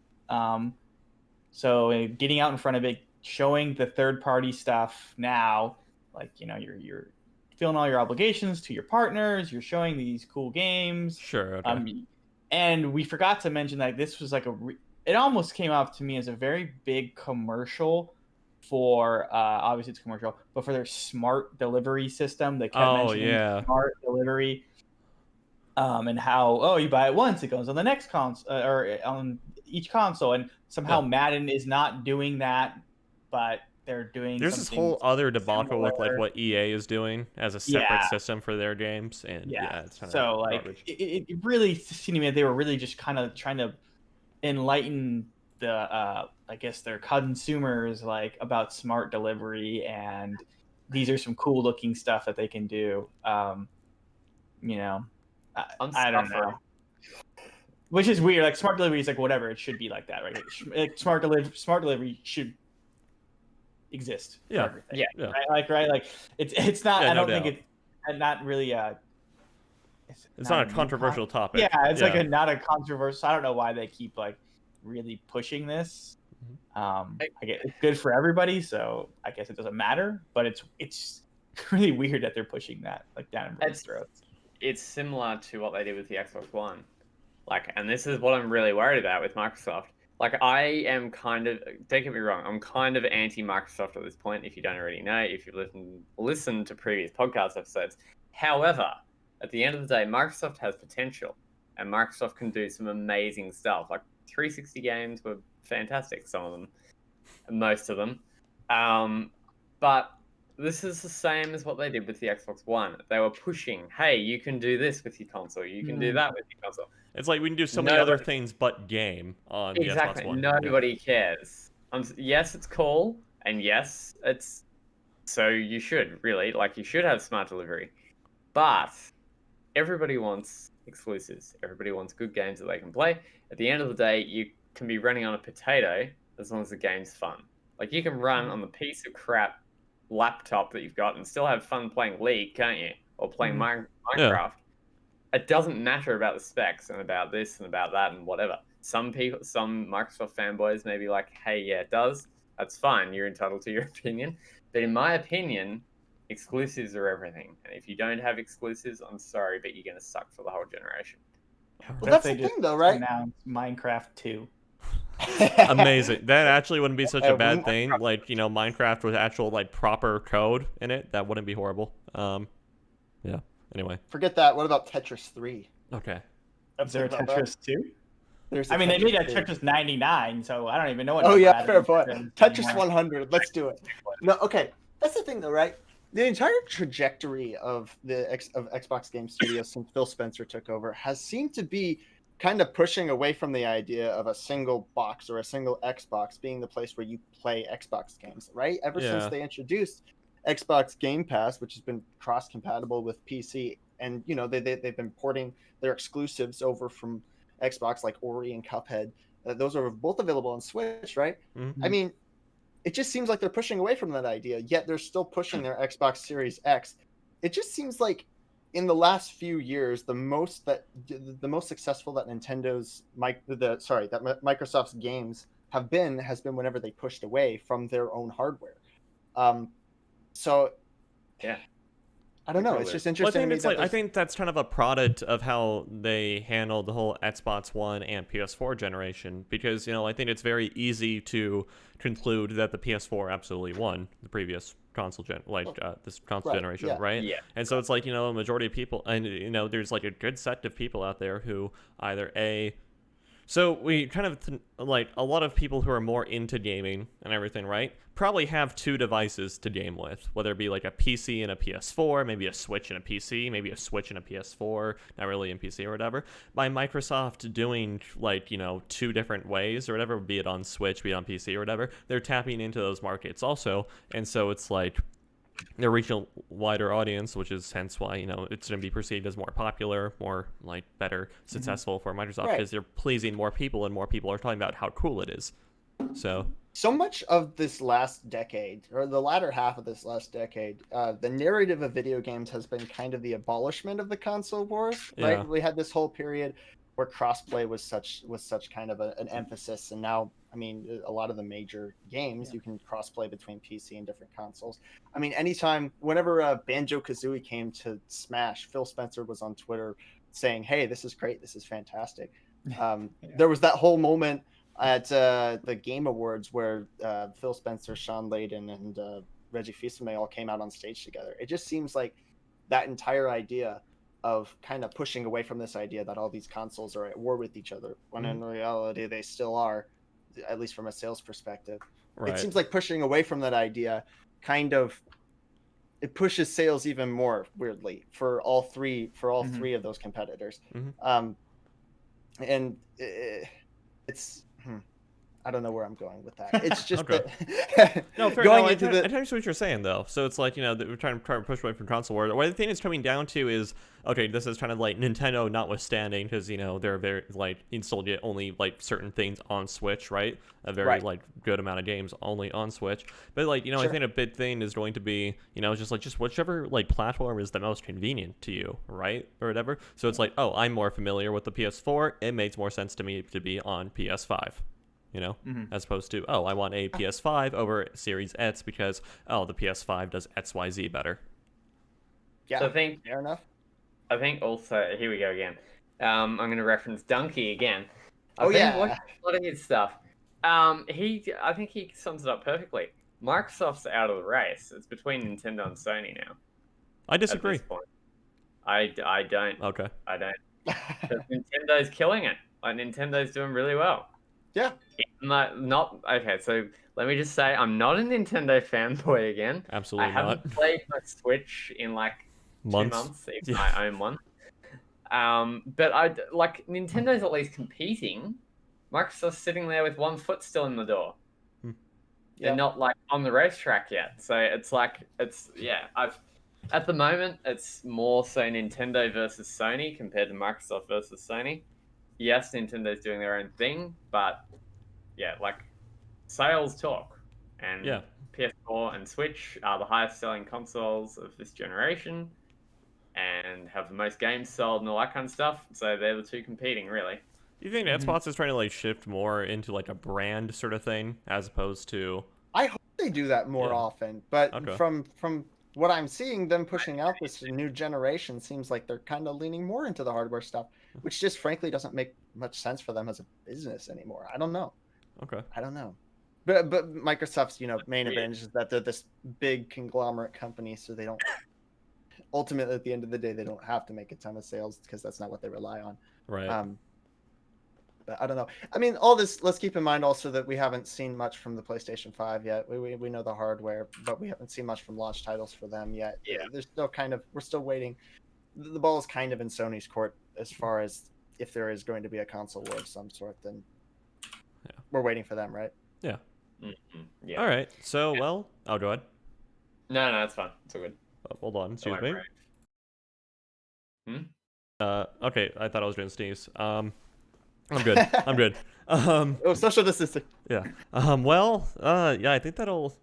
So getting out in front of it, showing the third party stuff now, like you're filling all your obligations to your partners. You're showing these cool games. Sure. Okay. And we forgot to mention that this was like it almost came off to me as a very big commercial for obviously it's commercial, but for their smart delivery system. They kept mentioning smart delivery, and how you buy it once, it goes on the next console or on each console, and somehow Madden is not doing that, but they're doing. There's this whole other debacle with like similar. what EA is doing as a separate system for their games, and it's kind of so like garbage. it really seemed to me that they were really just kind of trying to enlighten the I guess their consumers like about smart delivery, and these are some cool looking stuff that they can do. I don't know. Which is weird. Like smart delivery is like whatever. It should be like that, right? Like, smart delivery should exist. For everything, yeah. Right. Like it's not. Yeah, I don't no think it's not really. It's not a controversial topic. Yeah, it's like not a controversial. I don't know why they keep like really pushing this. I get it's good for everybody, so I guess it doesn't matter. But it's really weird that they're pushing that like down everybody's throats. It's similar to what they did with the Xbox One. Like, and this is what I'm really worried about with Microsoft. Like, I am kind of, don't get me wrong, I'm kind of anti-Microsoft at this point, if you don't already know, if you've listened to previous podcast episodes. However, at the end of the day, Microsoft has potential, and Microsoft can do some amazing stuff. Like, 360 games were fantastic, some of them, most of them. But this is the same as what they did with the Xbox One. They were pushing, hey, you can do this with your console, you can do that with your console. It's like we can do so many other things but game on the Xbox One. Nobody cares. Yes, it's cool, and yes, it's so you should really you should have smart delivery, but everybody wants exclusives. Everybody wants good games that they can play. At the end of the day, you can be running on a potato as long as the game's fun. Like you can run on the piece of crap laptop that you've got and still have fun playing League, can't you? Or playing Minecraft. Yeah. It doesn't matter about the specs and about this and about that and whatever. Some Microsoft fanboys may be like, hey, yeah, it does. That's fine. You're entitled to your opinion. But in my opinion, exclusives are everything. And if you don't have exclusives, I'm sorry, but you're going to suck for the whole generation. Well, that's the thing, though, right? Announced Minecraft 2. Amazing. That actually wouldn't be such a bad thing. Like, Minecraft with actual proper code in it. That wouldn't be horrible. Yeah. Anyway. Forget that. What about Tetris 3? Okay. Is there a Tetris 2? They made a Tetris 99, so I don't even know what. Oh yeah, fair point. Tetris 100. Let's do it. No, okay. That's the thing, though, right? The entire trajectory of Xbox Game Studios since Phil Spencer took over has seemed to be kind of pushing away from the idea of a single box or a single Xbox being the place where you play Xbox games, right? Ever since they introduced Xbox Game Pass, which has been cross-compatible with PC, and they've been porting their exclusives over from Xbox, like Ori and Cuphead. Those are both available on Switch, right? Mm-hmm. I mean, it just seems like they're pushing away from that idea, yet they're still pushing their Xbox Series X. It just seems like in the last few years, the most successful that Microsoft's games has been whenever they pushed away from their own hardware. So, yeah, I don't know. Probably. It's just Well, I interesting. think to me it's that like I there's- think that's kind of a product of how they handled the whole Xbox One and PS4 generation, because I think it's very easy to conclude that the PS4 absolutely won the previous console this console Right, generation, yeah. right? Yeah. And so it's like a majority of people, and there's like a good set of people out there who either so we kind of like a lot of people who are more into gaming and everything, right? Probably have two devices to game with, whether it be like a PC and a PS4, maybe a Switch and a PC, maybe a Switch and a PS4, not really in PC or whatever. By Microsoft doing like, two different ways or whatever, be it on Switch, be it on PC or whatever, they're tapping into those markets also. And so it's like they're reaching a wider audience, which is hence why it's going to be perceived as more popular, more like better, successful for Microsoft, Right. because they're pleasing more people and more people are talking about how cool it is. So much of this last decade, or the latter half of this last decade, the narrative of video games has been kind of the abolishment of the console wars. Right? Yeah. We had this whole period where crossplay was such kind of an emphasis, and now, I mean, a lot of the major games you can crossplay between PC and different consoles. I mean, whenever Banjo Kazooie came to Smash, Phil Spencer was on Twitter saying, "Hey, this is great. This is fantastic." There was that whole moment at the Game Awards where Phil Spencer, Sean Layden, and Reggie Fils-Aimé all came out on stage together. It just seems like that entire idea of kind of pushing away from this idea that all these consoles are at war with each other, when in reality they still are, at least from a sales perspective. right. It seems like pushing away from that idea it pushes sales even more weirdly for all three of those competitors. And it's I don't know where I'm going with that. It's just Okay. that No, fair. going No, into I see what you're saying though. So it's like that we're trying to push away from console war. What I think it's coming down to is, okay, this is kind of like Nintendo notwithstanding, because they're very like you still get only like certain things on Switch, right? A very Right. like good amount of games only on Switch. But like I Sure. think a big thing is going to be just whichever like platform is the most convenient to you, right, or whatever. So it's like, oh, I'm more familiar with the PS4. It makes more sense to me to be on PS5. As opposed to, oh, I want a PS5 over Series X because, oh, the PS5 does XYZ better. yeah, So I think fair enough. also, here we go again. I'm going to reference Donkey again. Oh, yeah. Watched a lot of his stuff. I think he sums it up perfectly. Microsoft's out of the race. It's between Nintendo and Sony now. I At disagree. this point. I don't. Okay. I don't. 'Cause Nintendo's killing it. Like, Nintendo's doing really well. Yeah. Not okay. So let me just say, I'm not a Nintendo fanboy again. Absolutely I haven't not. played my Switch in like 2 months, even Yeah. I own one. But I like Nintendo's at least competing. Microsoft's sitting there with one foot still in the door. Hmm. They're Yeah. not like on the racetrack yet. So it's like at the moment it's more so Nintendo versus Sony compared to Microsoft versus Sony. Yes, Nintendo's doing their own thing, but yeah, like sales talk, and Yeah. PS4 and Switch are the highest selling consoles of this generation and have the most games sold and all that kind of stuff. So they're the two competing, really. You think Xbox is trying to like shift more into like a brand sort of thing as opposed to? I hope they do that more Yeah. often, but Okay. from what I'm seeing, them pushing out this new generation seems like they're kind of leaning more into the hardware stuff, which just frankly doesn't make much sense for them as a business anymore. I don't know. Okay. But Microsoft's main advantage is that they're this big conglomerate company, so they don't ultimately at the end of the day they don't have to make a ton of sales because that's not what they rely on. Right. But I don't know. I mean, all this. Let's keep in mind also that we haven't seen much from the PlayStation 5 yet. We know the hardware, but we haven't seen much from launch titles for them yet. Yeah. There's still we're still waiting. The ball is kind of in Sony's court as far as if there is going to be a console war of some sort. Then we're waiting for them, right? Mm-hmm. Yeah. All right. So well, oh, go ahead. No, that's fine. It's all good. Hold on. Excuse Don't me. worry. Okay. I thought I was going to sneeze. I'm good. I'm good. Oh, social distancing. Yeah. Yeah, I think that'll.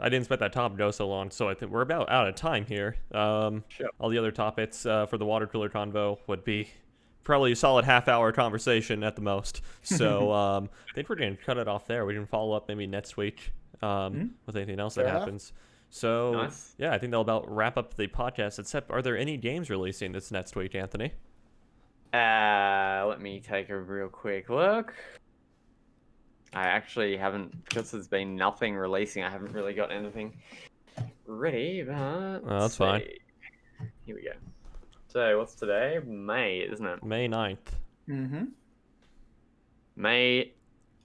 I didn't expect that topic to go so long, so I think we're about out of time here. Sure. All the other topics for the water cooler convo would be probably a solid half-hour conversation at the most. So I think we're going to cut it off there. We can follow up maybe next week with anything else Fair that enough. happens. So Nice. yeah, I think that'll about wrap up the podcast. Except, are there any games releasing this next week, Anthony? Let me take a real quick look. I actually haven't, because there's been nothing releasing, I haven't really got anything ready, but Oh, that's let's fine. see. Here we go. So, what's today? May, isn't it? May 9th. Mm-hmm. May,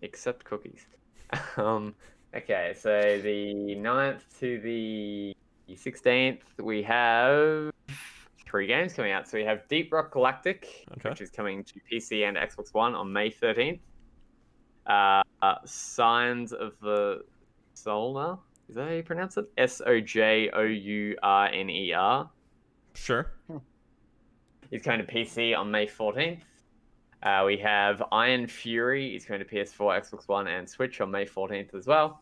except cookies. Okay, so the 9th to the 16th, we have 3 games coming out. So we have Deep Rock Galactic, Okay. which is coming to PC and Xbox One on May 13th. Signs of the Soulner, is that how you pronounce it? Sojourner. Sure. It's going to PC on May 14th. We have Iron Fury. It's going to PS4, Xbox One, and Switch on May 14th as well.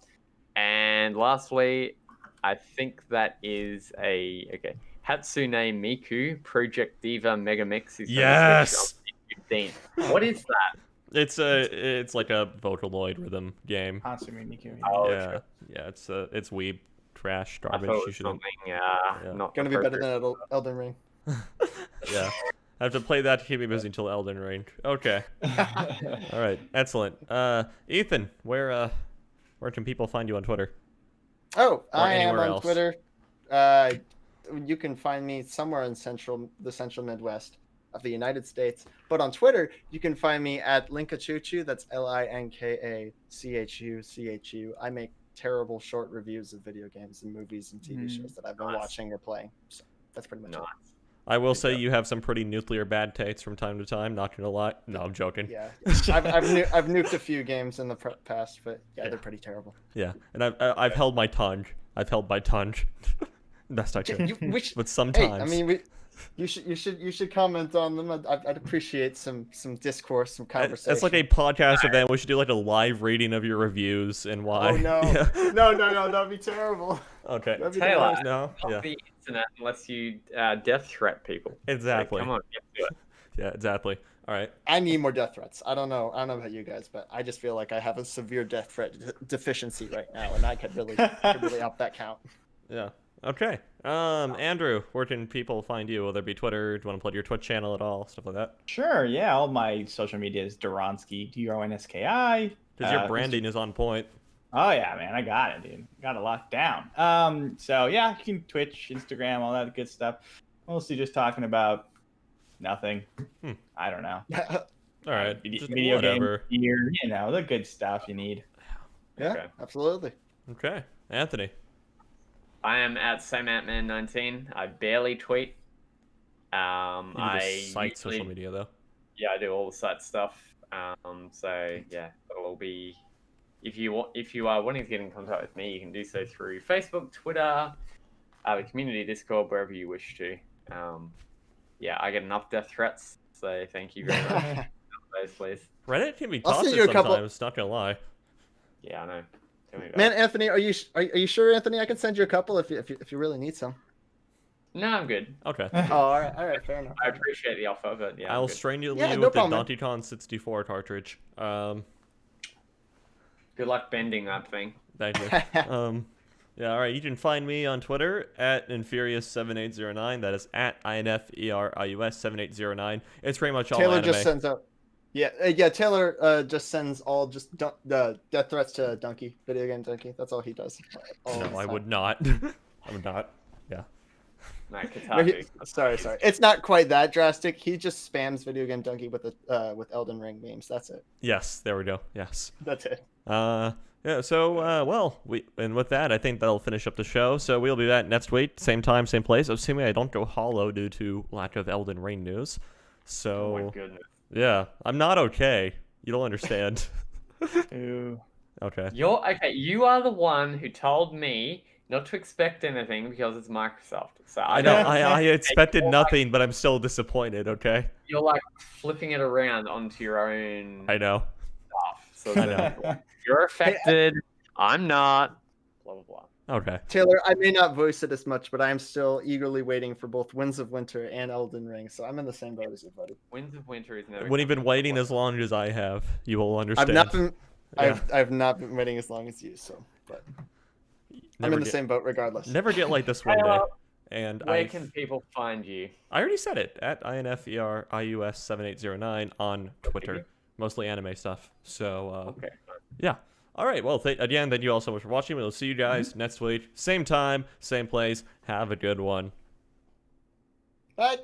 And lastly, I think that is Hatsune Miku Project Diva Megamix is going to Switch on May 15th. What is that? It's like a Vocaloid rhythm game. Hatsune Miku. Oh, Yeah, sure. yeah. It's weeb trash I garbage. thought it You was shouldn't. something not Gonna be better appropriate. than Elden Ring. Yeah. I have to play that to keep me busy until Elden Ring. Okay. All right. Excellent. Ethan, where can people find you on Twitter? Oh, I am anywhere on else. Twitter. You can find me somewhere in the central Midwest of the United States. But on Twitter, you can find me at Linkachuchu. That's LINKACHUCHU. I make terrible short reviews of video games and movies and TV shows that I've been Nice. watching or playing. So that's pretty much it. Nice. I will say you have some pretty nuclear bad takes from time to time. Not gonna lie. No, I'm joking. Yeah, I've nuked a few games in the past, but yeah, they're pretty terrible. Yeah, and I've held my tongue. I've held my tongue. Best I could. But sometimes. Hey, I mean, you should comment on them. I'd appreciate some discourse, some conversation. It's like a podcast event. We should do like a live reading of your reviews and why. Oh no, Yeah. no, that'd be terrible. Okay. That'd be Taylor, the worst. No. Off Yeah. the internet unless you death threat people. Exactly. So, come on, get to it. Yeah. Exactly. All right. I need more death threats. I don't know about you guys, but I just feel like I have a severe death threat deficiency right now, and I could really up that count. Yeah. Okay. Andrew, where can people find you? Will there be Twitter? Do you want to plug your Twitch channel at all? Stuff like that. Sure, yeah. All my social media is Duronsky, DRONSKI. Because your branding is on point. Oh yeah, man, I got it, dude. Got it locked down. So yeah, you can Twitch, Instagram, all that good stuff. Mostly just talking about nothing. I don't know. All right. Video Just game whatever. gear, the good stuff you need. Yeah, Okay. absolutely. Okay. Anthony. I am at SameAntman19. I barely tweet. You do I the site usually- social media though. Yeah, I do all the site stuff. So yeah, it'll all be. If you are wanting to get in contact with me, you can do so through Facebook, Twitter, the community Discord, wherever you wish to. Yeah, I get enough death threats, so thank you very much. Those, please. Reddit can be I'll send toxic you a couple- sometimes. Not gonna lie. Yeah, I know. Tell me about Man, it. Anthony, are you sure, Anthony? I can send you a couple if you really need some. No, I'm good. Okay. Oh, all right, fair enough. I appreciate the offer, but yeah, I'm I'll good. strain you Yeah, no with the problem, man. Donkey Kong 64 cartridge. Good luck bending that thing. Thank you. Yeah, all right. You can find me on Twitter at Inferius7809. That is at INFERIUS7809. It's pretty much all Taylor anime. just sends out. Yeah. Taylor just sends all the death threats to Donkey, video game Donkey. That's all he does. All No, the I time. would not. I would not. Yeah. No, No, Kotaku. sorry. It's not quite that drastic. He just spams video game Donkey with Elden Ring memes. That's it. Yes. There we go. Yes. That's it. Yeah. So, and with that, I think that'll finish up the show. So we'll be back next week, same time, same place. Assuming I don't go hollow due to lack of Elden Ring news. So. Oh my goodness. Yeah, I'm not okay. You don't understand. Ooh. Okay. You are the one who told me not to expect anything because it's Microsoft. So I know. don't I expected you're nothing, but I'm still disappointed. Okay. You're like flipping it around onto your own I know. stuff. So I know. you're affected. I'm not. Blah blah blah. Okay. Taylor, I may not voice it as much, but I am still eagerly waiting for both Winds of Winter and Elden Ring. So I'm in the same boat as you, buddy. Winds of Winter is never. When you've been waiting as long as I have, you will understand. I've not been. Yeah. I've not been waiting as long as you. So, but I'm in the get, same boat regardless. never get like this one day. Tyler, And where can people find you? I already said it at INFERIUS7809 on Twitter. Mostly anime stuff. So, Okay. yeah. All right. Well, again, thank you all so much for watching. We'll see you guys next week. Same time, same place. Have a good one. Bye.